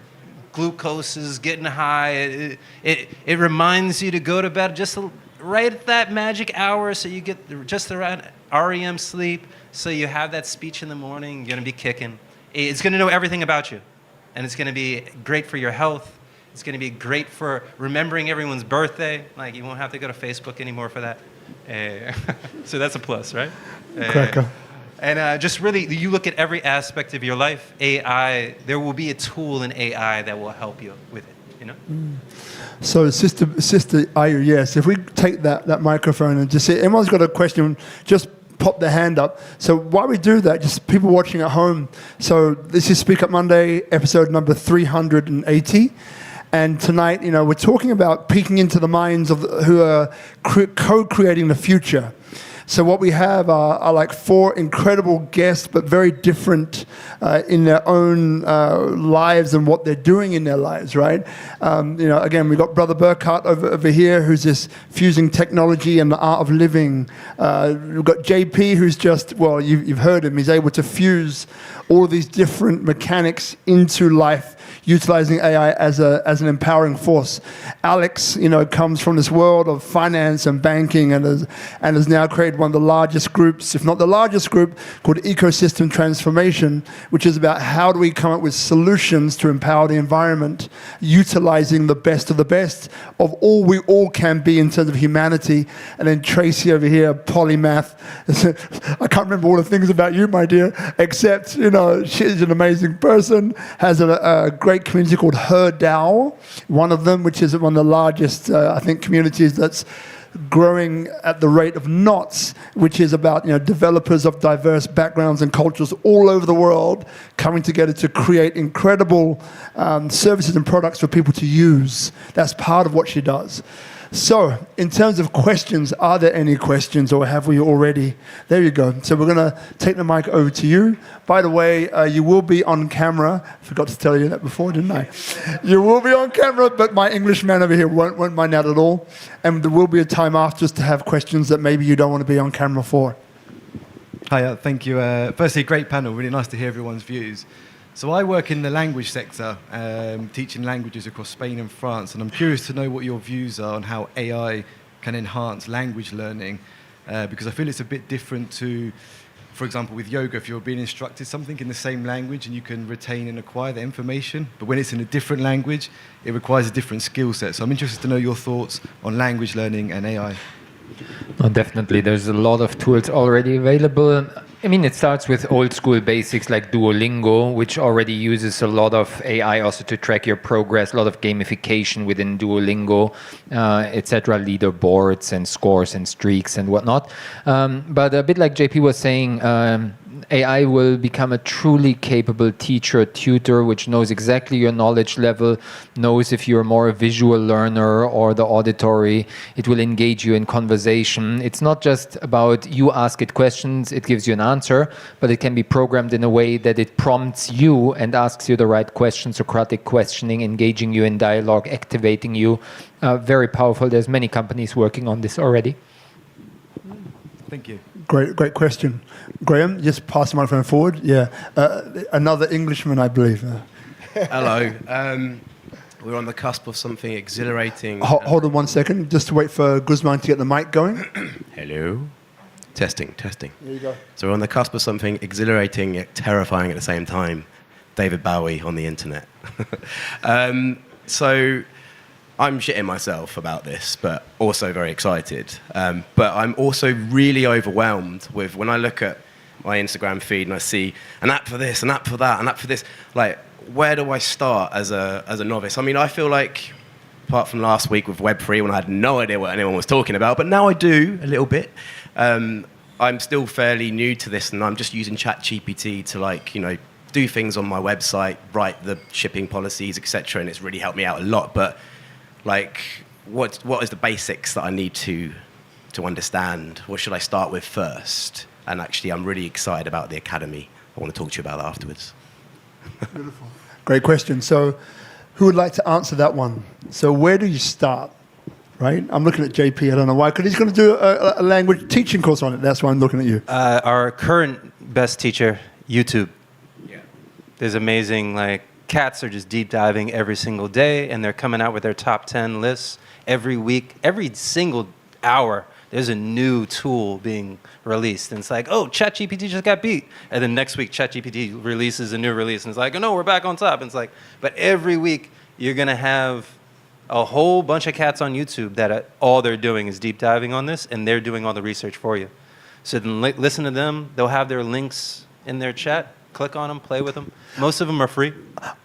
glucose is getting high. It reminds you to go to bed just right at that magic hour, so you get just around REM sleep, so you have that speech in the morning. You're going to be kicking. It's going to know everything about you, and it's going to be great for your health. It's going to be great for remembering everyone's birthday. Like, you won't have to go to Facebook anymore for that. So that's a plus, right? Cracker. And just really, you look at every aspect of your life, AI, there will be a tool in AI that will help you with it, you know? So, Sister Ayu, yes, if we take that microphone and just say, everyone's got a question, just pop their hand up. So while we do that, just people watching at home, so this is Speak Up Monday, episode number 380. And tonight, you know, we're talking about peeking into the minds of who are co-creating the future. So what we have are like four incredible guests, but very different in their own lives and what they're doing in their lives, right? You know, again, we've got Brother Burkhart over here, who's just fusing technology and the art of living. We've got JP, who's just, well, you've heard him. He's able to fuse all of these different mechanics into life, utilizing AI as an empowering force. Alex, you know, comes from this world of finance and banking, and has now created one of the largest groups, if not the largest group, called Ecosystem Transformation, which is about how do we come up with solutions to empower the environment, utilizing the best of the best of all we all can be in terms of humanity. And then Tracy over here, polymath. I can't remember all the things about you, my dear, except, you know, she's an amazing person, has a great community called H.E.R, one of them, which is one of the largest, I think, communities that's growing at the rate of knots, which is about developers of diverse backgrounds and cultures all over the world coming together to create incredible services and products for people to use. That's part of what she does. So, in terms of questions, are there any questions, or have we already? There you go. So we're going to take the mic over to you. By the way, you will be on camera. I forgot to tell you that before, didn't I? You will be on camera, but my Englishman over here won't mind that at all. And there will be a time after us to have questions that maybe you don't want to be on camera for. Hi, thank you. Firstly, great panel. Really nice to hear everyone's views. So I work in the language sector, teaching languages across Spain and France, and I'm curious to know what your views are on how AI can enhance language learning, because I feel it's a bit different to, for example, with yoga, if you're being instructed something in the same language and you can retain and acquire the information, but when it's in a different language, it requires a different skill set. So I'm interested to know your thoughts on language learning and AI. Oh, definitely. There's a lot of tools already available. I mean, it starts with old school basics like Duolingo, which already uses a lot of AI also to track your progress, a lot of gamification within Duolingo, etc., leaderboards and scores and streaks and whatnot. But a bit like JP was saying, AI will become a truly capable teacher, tutor, which knows exactly your knowledge level, knows if you're more a visual learner or the auditory. It will engage you in conversation. It's not just about you ask it questions, it gives you an answer, but it can be programmed in a way that it prompts you and asks you the right questions, Socratic questioning, engaging you in dialogue, activating you. Very powerful. There's many companies working on this already. Thank you. Great question. Graham, just pass the microphone forward. Yeah. Another Englishman, I believe. Hello. We're on the cusp of something exhilarating. Hold on 1 second, just to wait for Guzman to get the mic going. Hello. Testing. There you go. So we're on the cusp of something exhilarating yet terrifying at the same time. David Bowie on the internet. So I'm shitting myself about this, but also very excited. But I'm also really overwhelmed with when I look at my Instagram feed and I see an app for this, an app for that, an app for this. Like, where do I start as a novice? I mean, I feel like, apart from last week with Web3 when I had no idea what anyone was talking about, but now I do a little bit. I'm still fairly new to this, and I'm just using ChatGPT to do things on my website, write the shipping policies, etc., and it's really helped me out a lot. But what is the basics that I need to understand? What should I start with first? And actually, I'm really excited about the academy. I want to talk to you about that afterwards. Beautiful. Great question. So who would like to answer that one? So where do you start? Right? I'm looking at JP. I don't know why. Because he's going to do a language teaching course on it. That's why I'm looking at you. Our current best teacher, YouTube. Yeah. There's amazing, cats are just deep diving every single day, and they're coming out with their top 10 lists every week. Every single hour, there's a new tool being released. And it's like, oh, ChatGPT just got beat. And then next week, ChatGPT releases a new release. And it's like, oh, no, we're back on top. And it's like, but every week, you're going to have a whole bunch of cats on YouTube that all they're doing is deep diving on this, and they're doing all the research for you. So then listen to them. They'll have their links in their chat. Click on them, play with them. Most of them are free.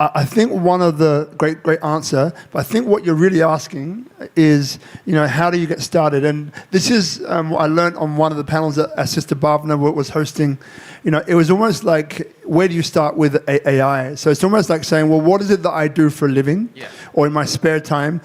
I think one of the great answer, but I think what you're really asking is, how do you get started? And this is what I learned on one of the panels that our sister Bhavna was hosting. It was almost like, where do you start with AI? So it's almost like saying, well, what is it that I do for a living or in my spare time?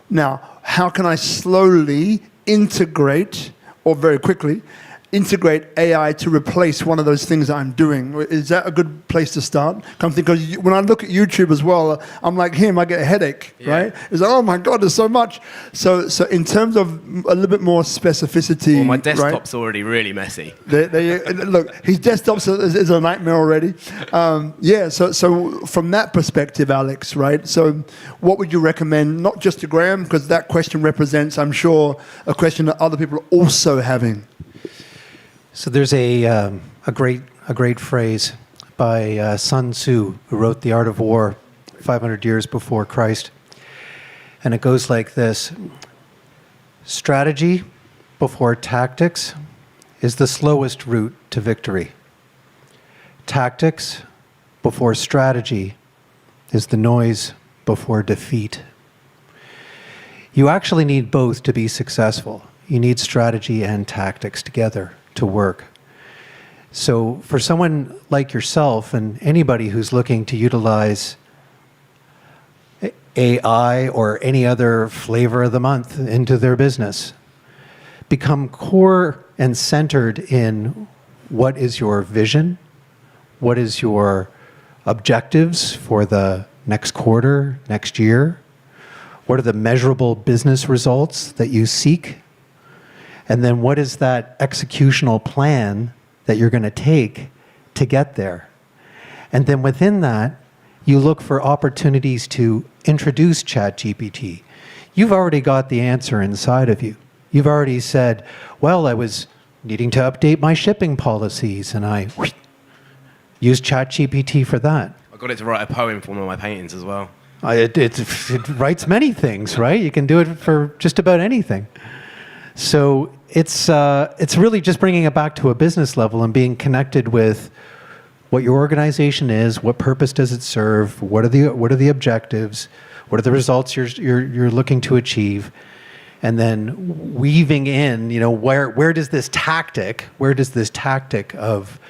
Now, how can I slowly integrate, or very quickly, integrate AI to replace one of those things that I'm doing? Is that a good place to start? Because when I look at YouTube as well, I'm like him, I get a headache, right? It's like, oh my God, there's so much. So in terms of a little bit more specificity. Well, my desktop's already really messy. Look, his desktop is a nightmare already. So from that perspective, Alex, right? So what would you recommend, not just to Graham, because that question represents, I'm sure, a question that other people are also having. So there's a great phrase by Sun Tzu, who wrote The Art of War 500 years before Christ. And it goes like this: strategy before tactics is the slowest route to victory. Tactics before strategy is the noise before defeat. You actually need both to be successful. You need strategy and tactics together to work. So for someone like yourself and anybody who's looking to utilize AI or any other flavor of the month into their business, become core and centered in what is your vision, what is your objectives for the next quarter, next year, what are the measurable business results that you seek, and then what is that executional plan that you're going to take to get there. And then within that, you look for opportunities to introduce ChatGPT. You've already got the answer inside of you. You've already said, well, I was needing to update my shipping policies, and I used ChatGPT for that. I got it to write a poem for one of my paintings as well. It writes many things, right? You can do it for just about anything. So it's really just bringing it back to a business level and being connected with what your organization is, what purpose does it serve, what are the objectives, what are the results you're looking to achieve, and then weaving in, where does this tactic of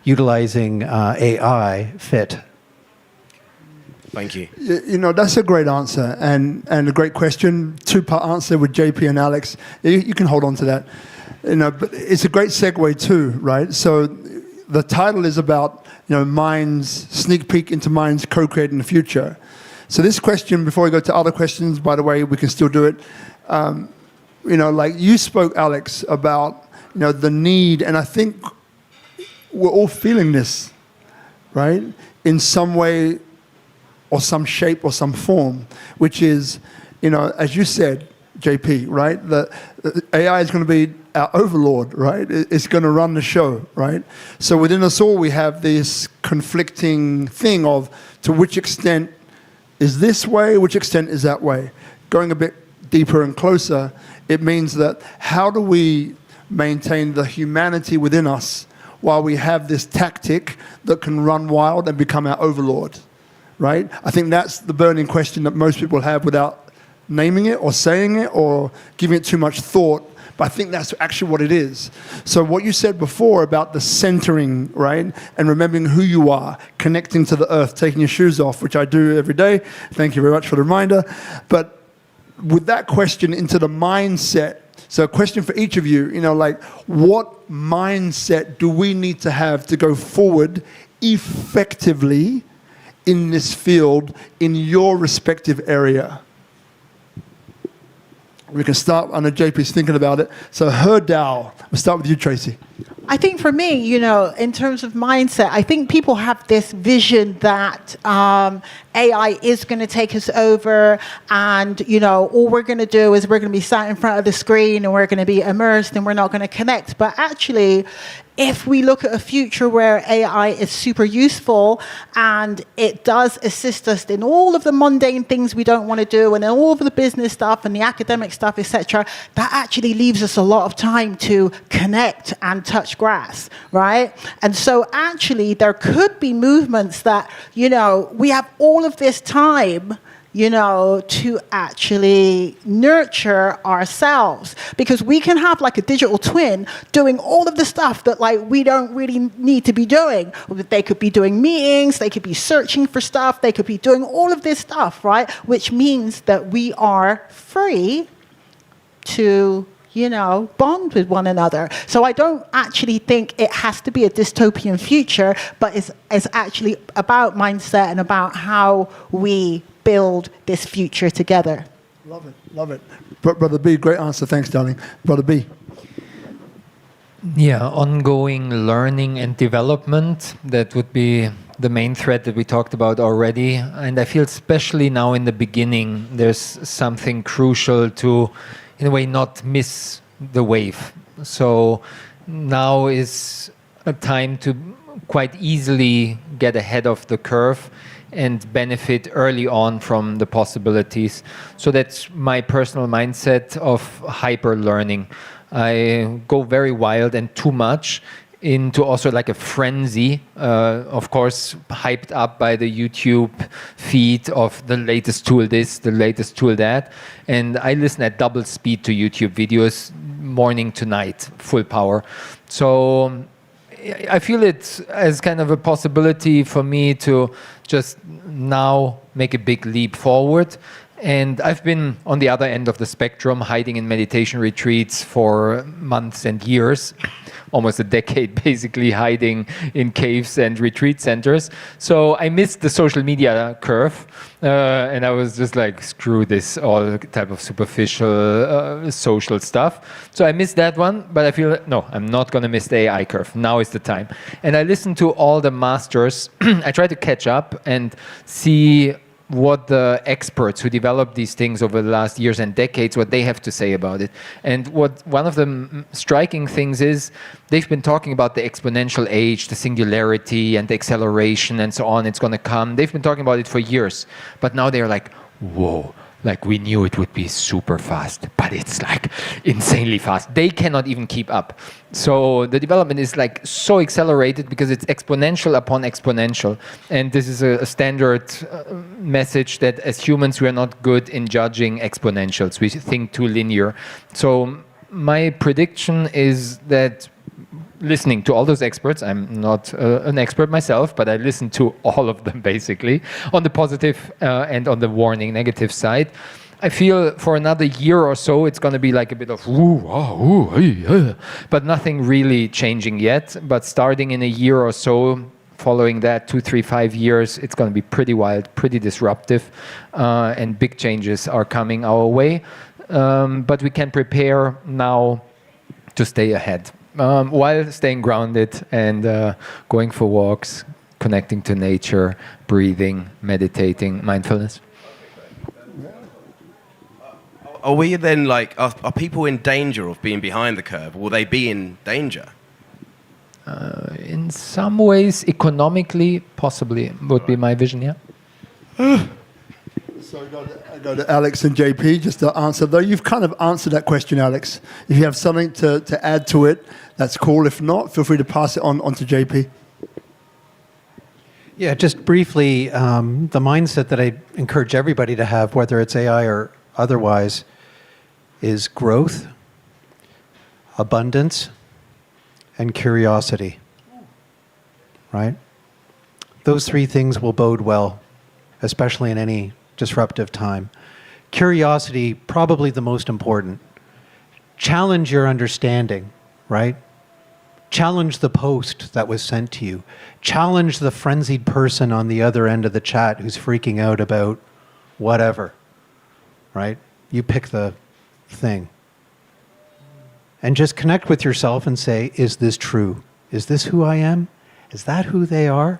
utilizing AI fit? Thank you. That's a great answer and a great question. Two-part answer with JP and Alex. You can hold on to that. But it's a great segue too, right? So the title is about minds, sneak peek into minds co-creating the future. So this question, before we go to other questions, by the way, we can still do it. Like you spoke, Alex, about the need, and I think we're all feeling this, right? In some way, or some shape, or some form, which is, as you said, JP, right? The AI is going to be our overlord, right? It's going to run the show, right? So within us all, we have this conflicting thing of to which extent is this way, which extent is that way. Going a bit deeper and closer, it means that how do we maintain the humanity within us while we have this tactic that can run wild and become our overlord, right? I think that's the burning question that most people have without naming it or saying it or giving it too much thought. But I think that's actually what it is. So what you said before about the centering, right? And remembering who you are, connecting to the earth, taking your shoes off, which I do every day. Thank you very much for the reminder. But with that question into the mindset, so a question for each of you, what mindset do we need to have to go forward effectively in this field, in your respective area? We can start, I know JP's thinking about it. So H.E.R. we'll start with you, Tracy. I think for me, in terms of mindset, I think people have this vision that AI is going to take us over and, all we're going to do is we're going to be sat in front of the screen and we're going to be immersed and we're not going to connect. But actually, if we look at a future where AI is super useful and it does assist us in all of the mundane things we don't want to do and in all of the business stuff and the academic stuff, etc., that actually leaves us a lot of time to connect and touch grass, right? And so actually there could be movements that, we have all of this time to actually nurture ourselves, because we can have like a digital twin doing all of the stuff that we don't really need to be doing. They could be doing meetings, they could be searching for stuff, they could be doing all of this stuff, right? Which means that we are free to bond with one another. So I don't actually think it has to be a dystopian future, but it's actually about mindset and about how we build this future together. Love it, love it. Brother B, great answer. Thanks, darling. Brother B. Yeah, ongoing learning and development. That would be the main thread that we talked about already. And I feel especially now in the beginning, there's something crucial to, in a way, not miss the wave. So now is a time to quite easily get ahead of the curve and benefit early on from the possibilities. So that's my personal mindset of hyper learning. I go very wild and too much into also like a frenzy, of course, hyped up by the YouTube feed of the latest tool this, the latest tool that. And I listen at double speed to YouTube videos morning to night, full power. So I feel it as kind of a possibility for me to just now make a big leap forward. And I've been on the other end of the spectrum, hiding in meditation retreats for months and years, almost a decade basically hiding in caves and retreat centers. So I missed the social media curve, and I was just like, screw this, all type of superficial social stuff. So I missed that one, but I feel, no, I'm not going to miss the AI curve. Now is the time. And I listened to all the masters. I try to catch up and see what the experts who developed these things over the last years and decades, what they have to say about it. And what one of the striking things is, they've been talking about the exponential age, the singularity and the acceleration and so on, it's going to come. They've been talking about it for years, but now they're like, whoa, like we knew it would be super fast, but it's like insanely fast. They cannot even keep up. So the development is like so accelerated because it's exponential upon exponential. And this is a standard message that as humans, we are not good in judging exponentials. We think too linear. So my prediction is that listening to all those experts, I'm not an expert myself, but I listen to all of them basically, on the positive and on the warning negative side. I feel for another year or so, it's going to be like a bit of ooh, oh, ooh, hey, but nothing really changing yet. But starting in a year or so, following that 2, 3, 5 years, it's going to be pretty wild, pretty disruptive, and big changes are coming our way. But we can prepare now to stay ahead. While staying grounded and going for walks, connecting to nature, breathing, meditating, mindfulness. Are we then like, are people in danger of being behind the curve? Will they be in danger? In some ways, economically, possibly, would be my vision, yeah. So I go to Alex and JP just to answer. Though you've kind of answered that question, Alex. If you have something to add to it, that's cool. If not, feel free to pass it on to JP. Yeah, just briefly, the mindset that I encourage everybody to have, whether it's AI or otherwise, is growth, abundance, and curiosity. Right? Those three things will bode well, especially in any disruptive time. Curiosity, probably the most important. Challenge your understanding, right? Challenge the post that was sent to you. Challenge the frenzied person on the other end of the chat who's freaking out about whatever, right? You pick the thing. And just connect with yourself and say, is this true? Is this who I am? Is that who they are?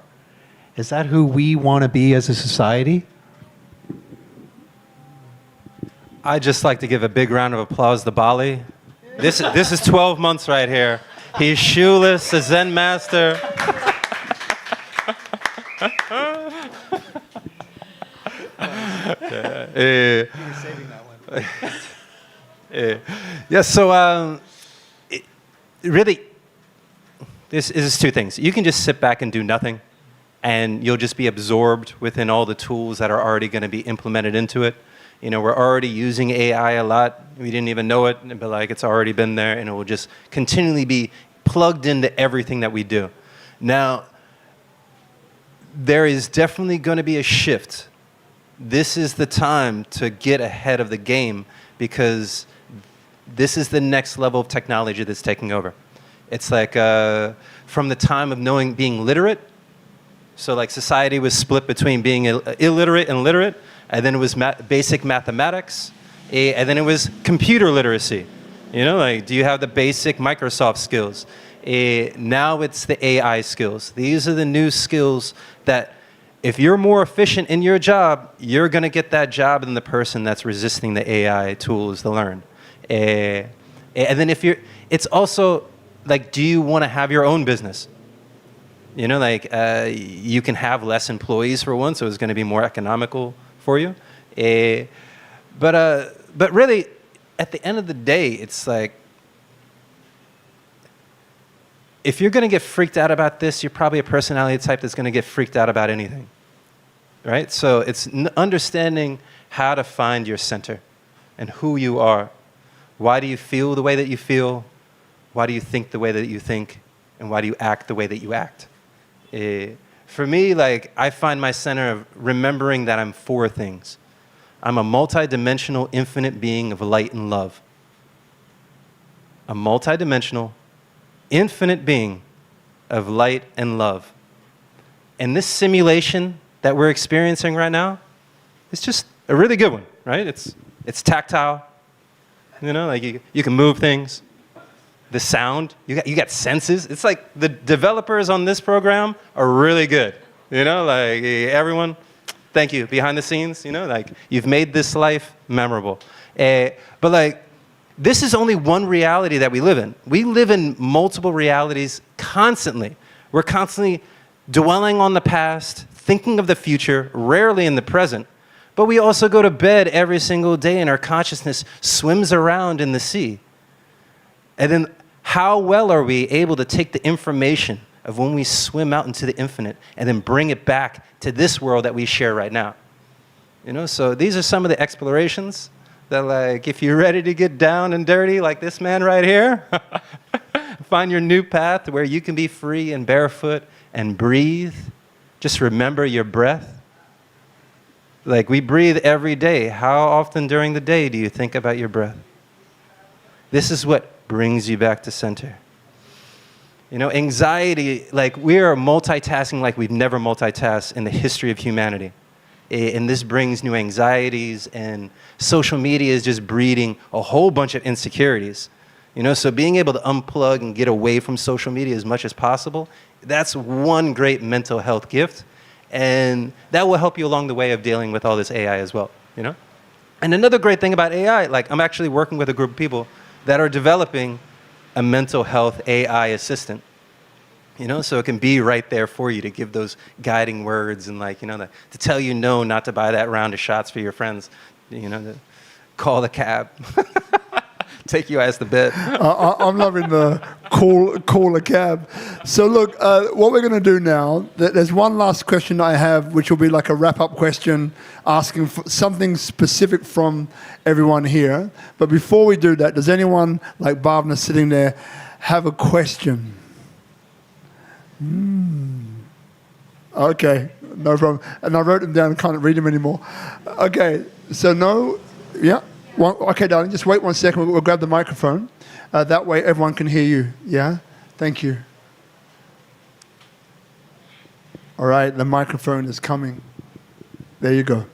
Is that who we want to be as a society? I'd just like to give a big round of applause to Bali. This is 12 months right here. He's shoeless, a Zen master. Yeah, so really, this is two things. You can just sit back and do nothing, and you'll just be absorbed within all the tools that are already going to be implemented into it. You know, we're already using AI a lot. We didn't even know it, but like it's already been there, and it will just continually be plugged into everything that we do. Now, there is definitely going to be a shift. This is the time to get ahead of the game because this is the next level of technology that's taking over. It's like from the time of being literate. So like society was split between being illiterate and literate. And then it was basic mathematics, and then it was computer literacy. You know, like, do you have the basic Microsoft skills? Now it's the AI skills. These are the new skills that if you're more efficient in your job, you're going to get that job than the person that's resisting the AI tools to learn. And then it's also like, do you want to have your own business? You know, like, you can have less employees for one, so it's going to be more economical for you. But really, at the end of the day, it's like, if you're going to get freaked out about this, you're probably a personality type that's going to get freaked out about anything, right? So it's understanding how to find your center and who you are, Why do you feel the way that you feel? Why do you think the way that you think? And why do you act the way that you act? For me, like, I find my center of remembering that I'm four things. I'm a multidimensional, infinite being of light and love. A multidimensional, infinite being of light and love. And this simulation that we're experiencing right now is just a really good one, right? It's tactile. You know, like you can move things. The sound, you got senses. It's like the developers on this program are really good. You know, like everyone, thank you, behind the scenes, you know, like you've made this life memorable. But like, this is only one reality that we live in. We live in multiple realities constantly. We're constantly dwelling on the past, thinking of the future, rarely in the present. But we also go to bed every single day and our consciousness swims around in the sea. And then how well are we able to take the information of when we swim out into the infinite and then bring it back to this world that we share right now? You know, so these are some of the explorations that, like, if you're ready to get down and dirty like this man right here, find your new path where you can be free and barefoot and breathe. Just remember your breath. Like, we breathe every day. How often during the day do you think about your breath? This is what brings you back to center. You know, anxiety, like, we are multitasking like we've never multitasked in the history of humanity. And this brings new anxieties, and social media is just breeding a whole bunch of insecurities. You know, so being able to unplug and get away from social media as much as possible, that's one great mental health gift. And that will help you along the way of dealing with all this AI as well, you know? And another great thing about AI, like, I'm actually working with a group of people that are developing a mental health AI assistant. You know, so it can be right there for you to give those guiding words and, like, you know, to tell you no, not to buy that round of shots for your friends, you know, to call the cab, take you as the bed. I'm loving the call a cab. So look, what we're going to do now, there's one last question I have, which will be like a wrap-up question, asking for something specific from everyone here. But before we do that, does anyone, like Bhavna sitting there, have a question? Okay, no problem. And I wrote them down, can't read them anymore. Okay, so no, yeah. Okay, darling, just wait 1 second. We'll grab the microphone. That way everyone can hear you. Yeah? Thank you. All right, the microphone is coming. There you go.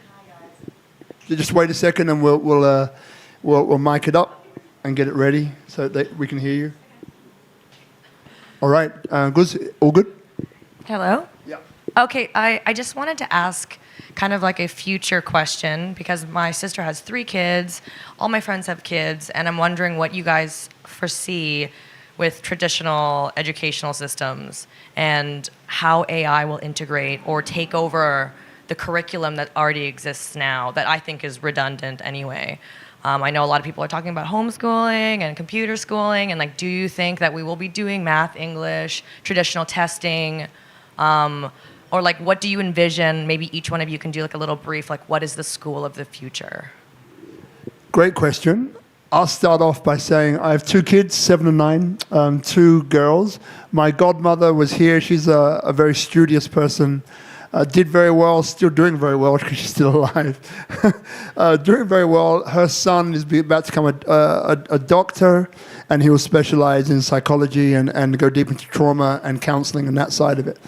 You just wait a second and we'll mic it up and get it ready so that we can hear you. All right, good? All good? Hello? Yeah. Okay, I just wanted to ask kind of like a future question, because my sister has 3 kids, all my friends have kids, and I'm wondering what you guys foresee with traditional educational systems and how AI will integrate or take over the curriculum that already exists now that I think is redundant anyway. I know a lot of people are talking about homeschooling and computer schooling, and, like, do you think that we will be doing math, English, traditional testing, or, like, what do you envision? Maybe each one of you can do, like, a little brief, like, what is the school of the future? Great question. I'll start off by saying I have 2 kids, 7 and 9, 2 girls. My godmother was here. She's a very studious person. Did very well, still doing very well because she's still alive. Doing very well. Her son is about to become a doctor, and he will specialize in psychology and go deep into trauma and counseling and that side of it.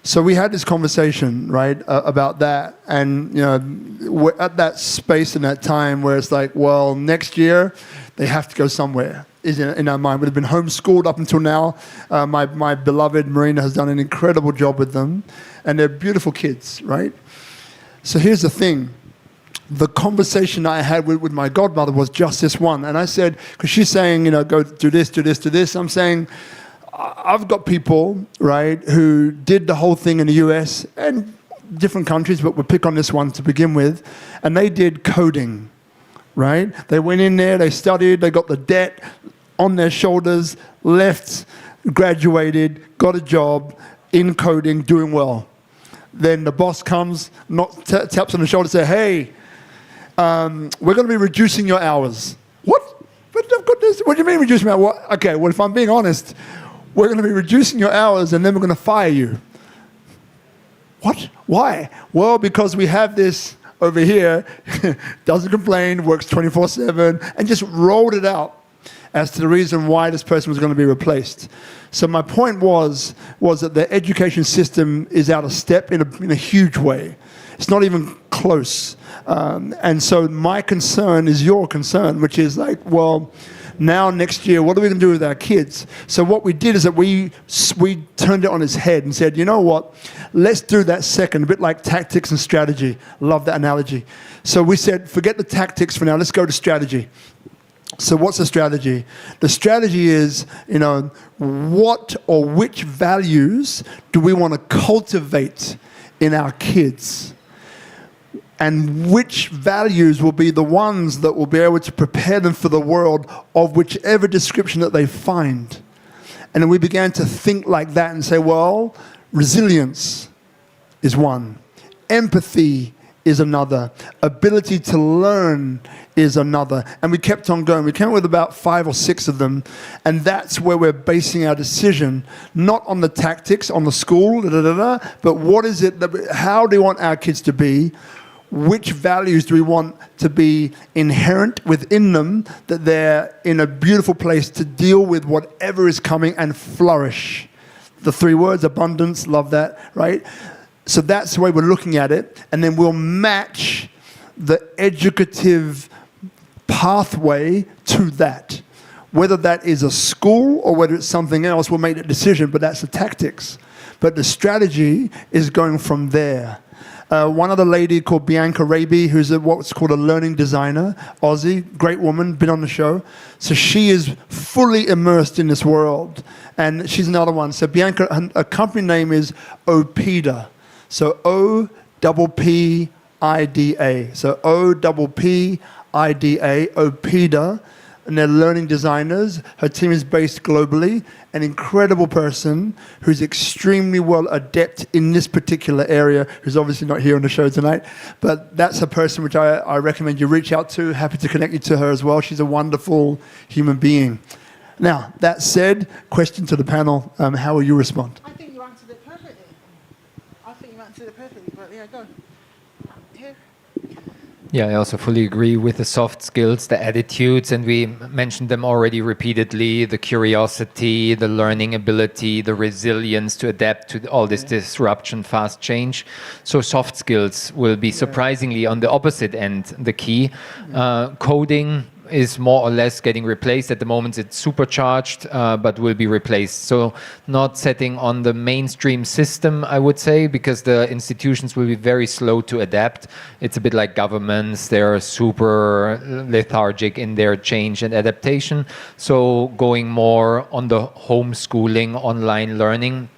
So we had this conversation, right, about that. And, you know, we're at that space and that time where it's like, well, next year they have to go somewhere, is in our mind. We've been homeschooled up until now. My beloved Marina has done an incredible job with them. And they're beautiful kids, right? So here's the thing. The conversation I had with my godmother was just this one. And I said, because she's saying, you know, go do this, do this, do this. I'm saying, I've got people, right, who did the whole thing in the US and different countries, but we'll pick on this one to begin with. And they did coding, right? They went in there, they studied, they got the debt on their shoulders, left, graduated, got a job in coding, doing well. Then the boss comes, taps on the shoulder, say, hey, we're going to be reducing your hours. What? But I've got this. What do you mean reducing my hours? Okay, well, if I'm being honest, we're going to be reducing your hours and then we're going to fire you. What? Why? Well, because we have this over here, doesn't complain, works 24/7, and just rolled it out as to the reason why this person was going to be replaced. So my point was that the education system is out of step in a huge way. It's not even close. And so my concern is your concern, which is like, well, now next year, what are we going to do with our kids? So what we did is that we turned it on its head and said, you know what, let's do that second, a bit like tactics and strategy. Love that analogy. So we said, forget the tactics for now, let's go to strategy. So what's the strategy? The strategy is, what or which values do we want to cultivate in our kids? And which values will be the ones that will be able to prepare them for the world of whichever description that they find. And then we began to think like that and say, well, resilience is one. Empathy is another. Ability to learn is another. And we kept on going. We came up with about 5 or 6 of them. And that's where we're basing our decision, not on the tactics, on the school, but what is it, how do we want our kids to be? Which values do we want to be inherent within them, that they're in a beautiful place to deal with whatever is coming and flourish? The 3 words, abundance, love that, right? So that's the way we're looking at it. And then we'll match the educative pathway to that. Whether that is a school or whether it's something else, we'll make that decision, but that's the tactics. But the strategy is going from there. One other lady called Bianca Raby, who's what's called a learning designer, Aussie, great woman, been on the show. So she is fully immersed in this world. And she's another one. So Bianca, her company name is OPPIDA. So O-P-P-I-D-A. So O-P-P-I-D-A, OPPIDA. And they're learning designers. Her team is based globally. An incredible person who's extremely well adept in this particular area, who's obviously not here on the show tonight. But that's a person which I recommend you reach out to. Happy to connect you to her as well. She's a wonderful human being. Now, that said, question to the panel, how will you respond? I think you answered it perfectly. But yeah, go. Here. Yeah, I also fully agree with the soft skills, the attitudes, and we mentioned them already repeatedly, the curiosity, the learning ability, the resilience to adapt to all this disruption, fast change. So soft skills will be surprisingly on the opposite end, the key. Coding is more or less getting replaced. At the moment it's supercharged, but will be replaced. So not setting on the mainstream system, I would say, because the institutions will be very slow to adapt. It's a bit like governments. They're super lethargic in their change and adaptation. So going more on the homeschooling, online learning.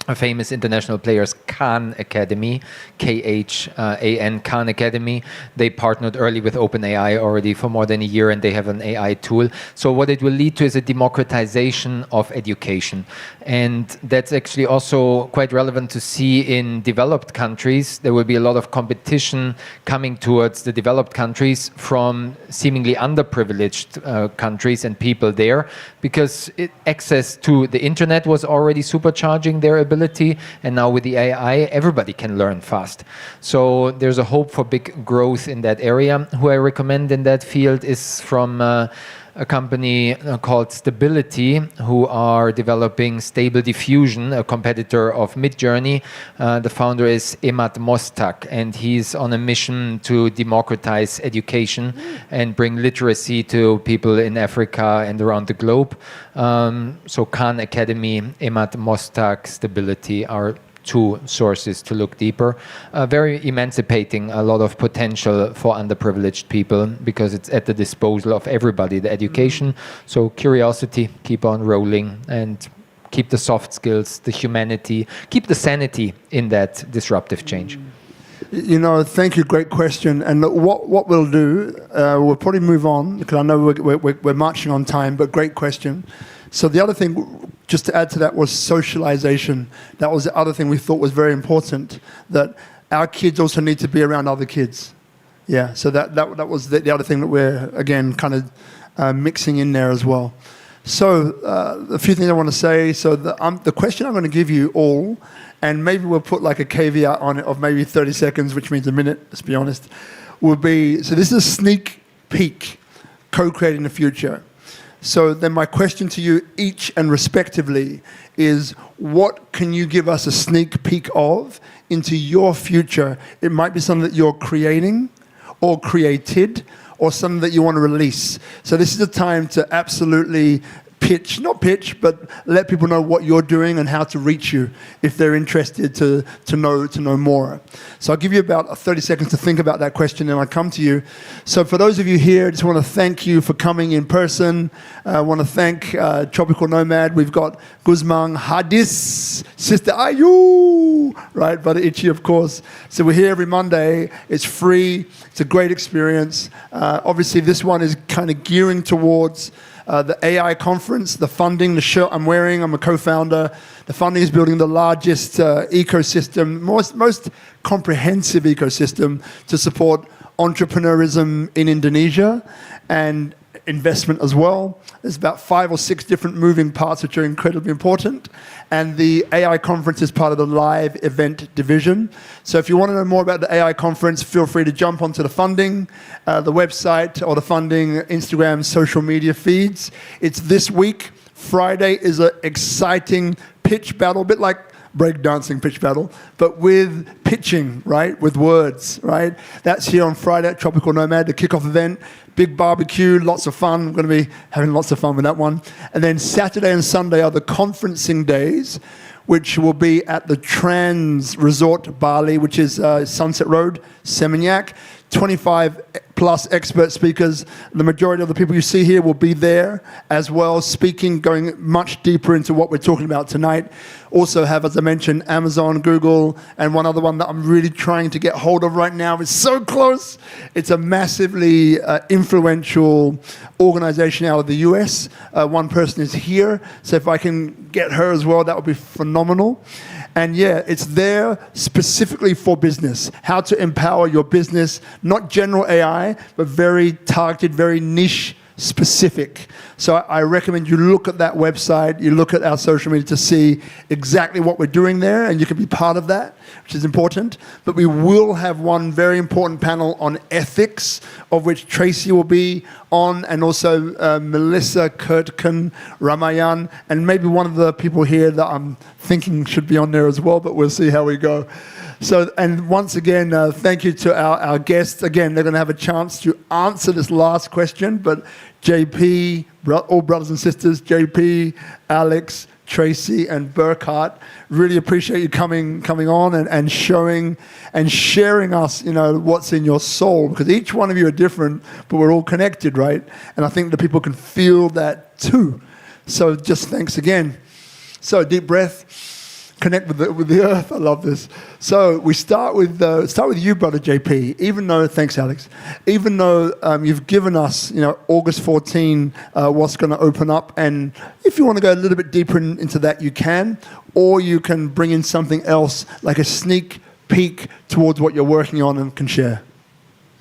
A famous international players, Khan Academy, K-H-A-N, Khan Academy. They partnered early with OpenAI already for more than a year, and they have an AI tool. So what it will lead to is a democratization of education. And that's actually also quite relevant to see in developed countries. There will be a lot of competition coming towards the developed countries from seemingly underprivileged countries and people there, because access to the internet was already supercharging their ability. And now with the AI, everybody can learn fast. So there's a hope for big growth in that area. Who I recommend in that field is from a company called Stability, who are developing Stable Diffusion, a competitor of Midjourney. The founder is Emad Mostak, and he's on a mission to democratize education and bring literacy to people in Africa and around the globe. So Khan Academy, Emad Mostak, Stability are 2 sources to look deeper. Very emancipating, a lot of potential for underprivileged people because it's at the disposal of everybody, the education. So curiosity, keep on rolling, and keep the soft skills, the humanity, keep the sanity in that disruptive change. Thank you. Great question. And what we'll do, we'll probably move on because I know we're marching on time, but great question. So the other thing, just to add to that, was socialization. That was the other thing we thought was very important, that our kids also need to be around other kids. Yeah, so that was the other thing that we're, again, kind of mixing in there as well. So a few things I want to say. So the question I'm going to give you all, and maybe we'll put like a caveat on it of maybe 30 seconds, which means a minute, let's be honest, will be, so this is a sneak peek, co-creating the future. So then my question to you each and respectively is, what can you give us a sneak peek of into your future? It might be something that you're creating or created, or something that you want to release. So this is the time to absolutely not pitch, but let people know what you're doing and how to reach you if they're interested to know more. So I'll give you about 30 seconds to think about that question, and I'll come to you. So for those of you here, I just want to thank you for coming in person. I want to thank Tropical Nomad. We've got Guzman, Hadis, Sister Ayu, right, Brother Itchy, of course. So we're here every Monday. It's free. It's a great experience. Obviously, this one is kind of gearing towards the AI conference, the funding, the shirt I'm wearing, I'm a co-founder. The funding is building the largest ecosystem, most comprehensive ecosystem to support entrepreneurism in Indonesia and investment as well. There's about 5 or 6 different moving parts which are incredibly important. And the AI conference is part of the live event division. So if you want to know more about the AI conference, feel free to jump onto the funding, the website, or the funding Instagram social media feeds. It's this week. Friday is an exciting pitch battle, a bit like breakdancing pitch battle, but with pitching, right? With words, right? That's here on Friday at Tropical Nomad, the kickoff event. Big barbecue, lots of fun. I'm going to be having lots of fun with that one. And then Saturday and Sunday are the conferencing days, which will be at the Trans Resort Bali, which is Sunset Road, Seminyak. 25 plus expert speakers. The majority of the people you see here will be there as well, speaking, going much deeper into what we're talking about tonight. Also have, as I mentioned, Amazon, Google, and one other one that I'm really trying to get hold of right now. It's so close. It's a massively influential organization out of the US. One person is here, so if I can get her as well, that would be phenomenal. And yeah, it's there specifically for business, how to empower your business, not general AI, but very targeted, very niche specific. So I recommend you look at that website, you look at our social media to see exactly what we're doing there, and you can be part of that, which is important. But we will have one very important panel on ethics, of which Tracy will be on, and also Melissa Kurtkin, Ramayan, and maybe one of the people here that I'm thinking should be on there as well, but we'll see how we go. So, and once again, thank you to our guests. Again, they're going to have a chance to answer this last question, but JP, all brothers and sisters, JP, Alex, Tracy, and Burkhart, really appreciate you coming on and showing and sharing us, what's in your soul, because each one of you are different, but we're all connected, right? And I think that people can feel that too. So just thanks again. So deep breath. Connect with the earth. I love this. So we start with you, brother JP. Even though, thanks, Alex. Even though you've given us, August 14, what's going to open up, and if you want to go a little bit deeper into that, you can, or you can bring in something else, like a sneak peek towards what you're working on and can share.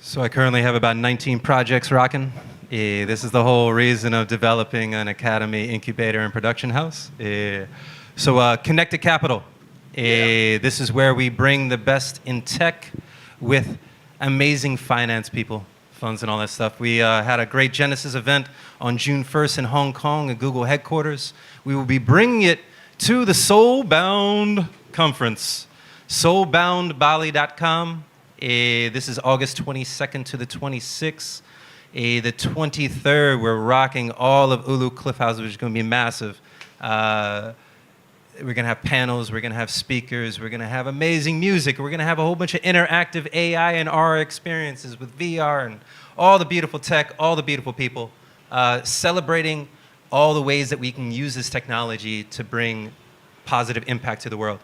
So I currently have about 19 projects rocking. This is the whole reason of developing an academy, incubator, and production house. So Connected Capital. This is where we bring the best in tech with amazing finance people, funds and all that stuff. We had a great Genesis event on June 1st in Hong Kong at Google headquarters. We will be bringing it to the Soulbound conference, soulboundbali.com. This is August 22nd to the 26th. The 23rd, we're rocking all of Ulu Cliff House, which is going to be massive. We're going to have panels, we're going to have speakers, we're going to have amazing music, we're going to have a whole bunch of interactive AI and R experiences with VR and all the beautiful tech, all the beautiful people, celebrating all the ways that we can use this technology to bring positive impact to the world.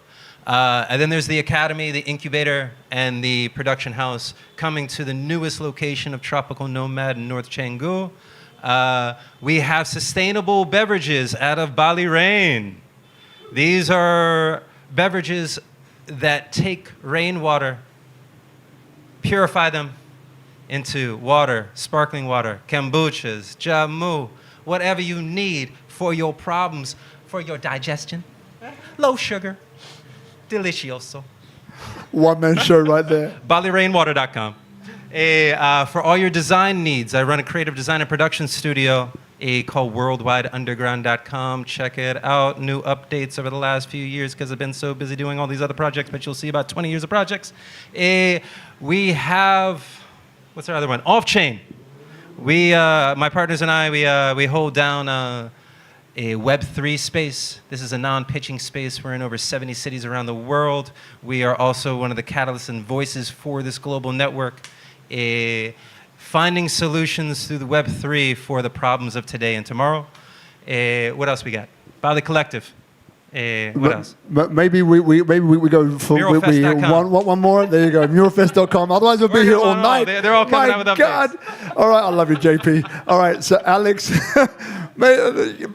And then there's the Academy, the Incubator, and the Production House coming to the newest location of Tropical Nomad in North Canggu. We have sustainable beverages out of Bali Rain. These are beverages that take rainwater, purify them, into water, sparkling water, kombuchas, jamu, whatever you need for your problems, for your digestion. Low sugar, delicioso. One-man show right there. BaliRainwater.com. For all your design needs, I run a creative design and production studio called WorldwideUnderground.com. Check it out. New updates over the last few years because I've been so busy doing all these other projects, but you'll see about 20 years of projects. We have, what's our other one? Off-chain. My partners and I, we hold down a Web3 space. This is a non-pitching space. We're in over 70 cities around the world. We are also one of the catalysts and voices for this global network. Finding solutions through the Web3 for the problems of today and tomorrow. What else we got? Bali Collective. What else? But maybe we go for Muralfest.com. one more. There you go, muralfest.com. Otherwise, we'll be here all night. They're all coming out with updates. God. All right, I love you, JP. All right, so Alex,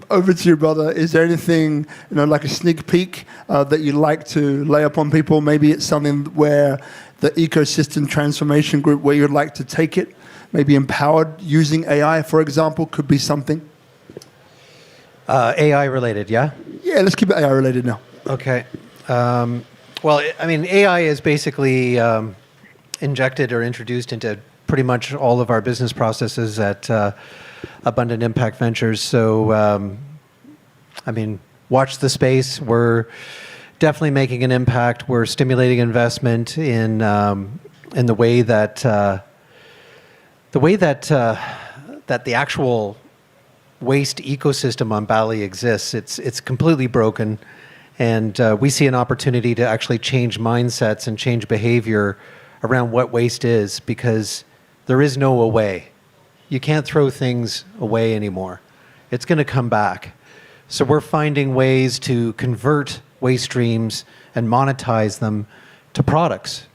over to you, brother. Is there anything, like a sneak peek that you'd like to lay upon people? Maybe it's something where the ecosystem transformation group, where you'd like to take it, maybe empowered using AI, for example, could be something. AI related, yeah? Yeah, let's keep it AI related now. Okay. Well, I mean, AI is basically injected or introduced into pretty much all of our business processes at Abundant Impact Ventures. So, I mean, watch the space. We're definitely making an impact. We're stimulating investment in the way that that the actual waste ecosystem on Bali exists. It's completely broken, and we see an opportunity to actually change mindsets and change behavior around what waste is, because there is no away. You can't throw things away anymore. It's going to come back. So we're finding ways to convert waste streams and monetize them to products,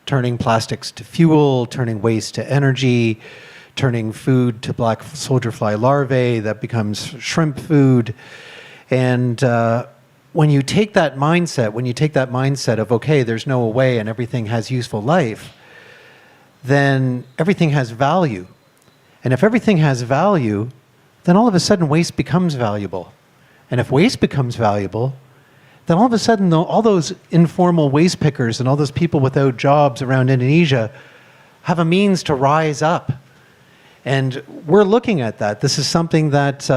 turning plastics to fuel, turning waste to energy, turning food to black soldier fly larvae that becomes shrimp food. And when you take that mindset of, okay, there's no away and everything has useful life, then everything has value. And if everything has value, then all of a sudden waste becomes valuable. And if waste becomes valuable, then all of a sudden all those informal waste pickers and all those people without jobs around Indonesia have a means to rise up. And we're looking at that. This is something that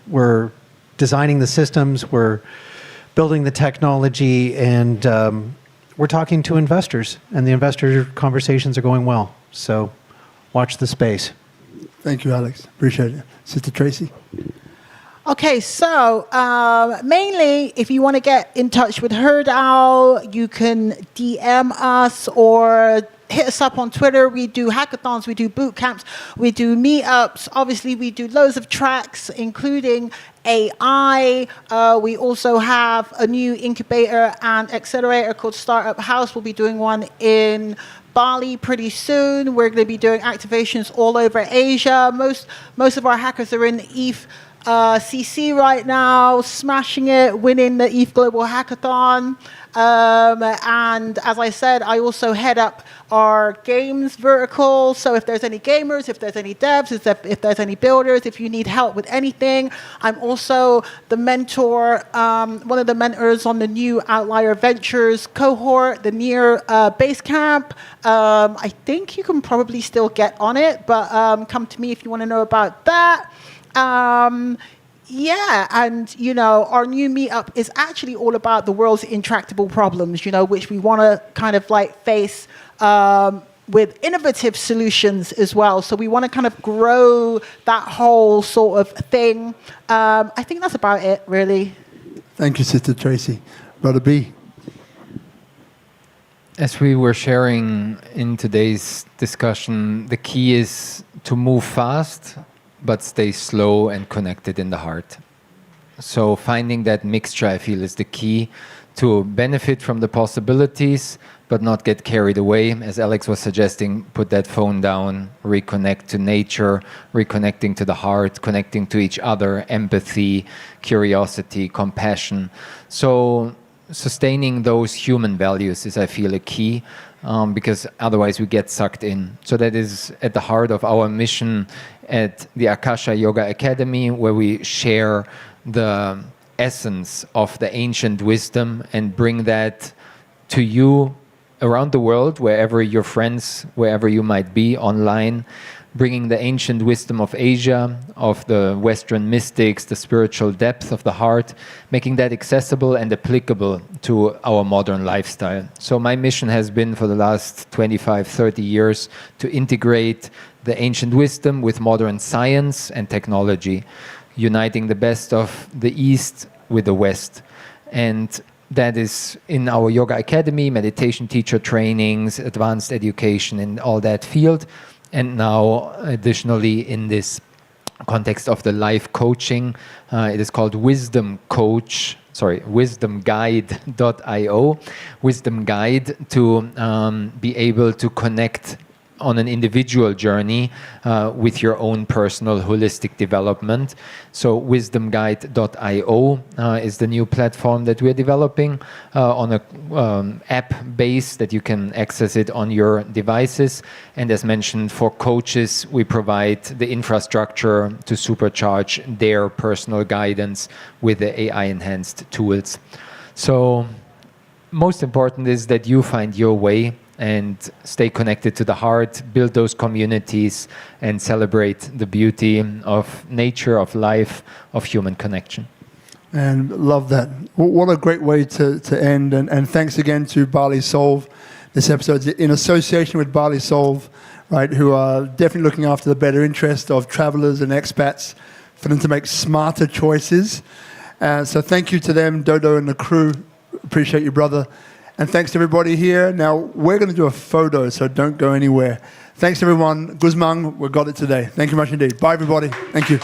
we're designing the systems, we're building the technology, and we're talking to investors. And the investor conversations are going well. So watch the space. Thank you, Alex. Appreciate it. Sister Tracy. Okay, so mainly if you want to get in touch with H.E.R, you can DM us or hit us up on Twitter. We do hackathons, we do boot camps, we do meetups. Obviously, we do loads of tracks, including AI. We also have a new incubator and accelerator called Startup House. We'll be doing one in Bali pretty soon. We're going to be doing activations all over Asia. Most of our hackers are in ETH CC right now, smashing it, winning the ETH Global Hackathon. And as I said, I also head up our games vertical. So if there's any gamers, if there's any devs, if there's any builders, if you need help with anything, I'm also the mentor, one of the mentors on the new Outlier Ventures cohort, the near base camp. I think you can probably still get on it, but come to me if you want to know about that. Yeah, and our new meetup is actually all about the world's intractable problems, which we want to kind of face with innovative solutions as well. So we want to kind of grow that whole sort of thing. I think that's about it, really. Thank you, Sister Tracy. Brother B. As we were sharing in today's discussion, the key is to move fast, but stay slow and connected in the heart. So finding that mixture, I feel, is the key to benefit from the possibilities, but not get carried away. As Alex was suggesting, put that phone down, reconnect to nature, reconnecting to the heart, connecting to each other, empathy, curiosity, compassion. So sustaining those human values is, I feel, a key, because otherwise we get sucked in. So that is at the heart of our mission at the Akasha Yoga Academy, where we share the essence of the ancient wisdom and bring that to you around the world, wherever your friends, wherever you might be online, bringing the ancient wisdom of Asia, of the Western mystics, the spiritual depth of the heart, making that accessible and applicable to our modern lifestyle. So my mission has been for the last 25, 30 years to integrate the ancient wisdom with modern science and technology, uniting the best of the East with the West. And that is in our Yoga Academy, meditation teacher trainings, advanced education in all that field. And now, additionally, in this context of the life coaching, it is called wisdomguide.io, Wisdom Guide, to be able to connect on an individual journey with your own personal holistic development. So wisdomguide.io is the new platform that we're developing on a app base that you can access it on your devices. And as mentioned, for coaches, we provide the infrastructure to supercharge their personal guidance with the AI-enhanced tools. So most important is that you find your way and stay connected to the heart, build those communities, and celebrate the beauty of nature, of life, of human connection. And love that. What a great way to end. And thanks again to Bali Solve. This episode is in association with Bali Solve, right, who are definitely looking after the better interest of travelers and expats for them to make smarter choices. So thank you to them, Dodo and the crew. Appreciate you, brother. And thanks to everybody here. Now, we're going to do a photo, so don't go anywhere. Thanks, everyone. Guzman, we got it today. Thank you much indeed. Bye, everybody. Thank you.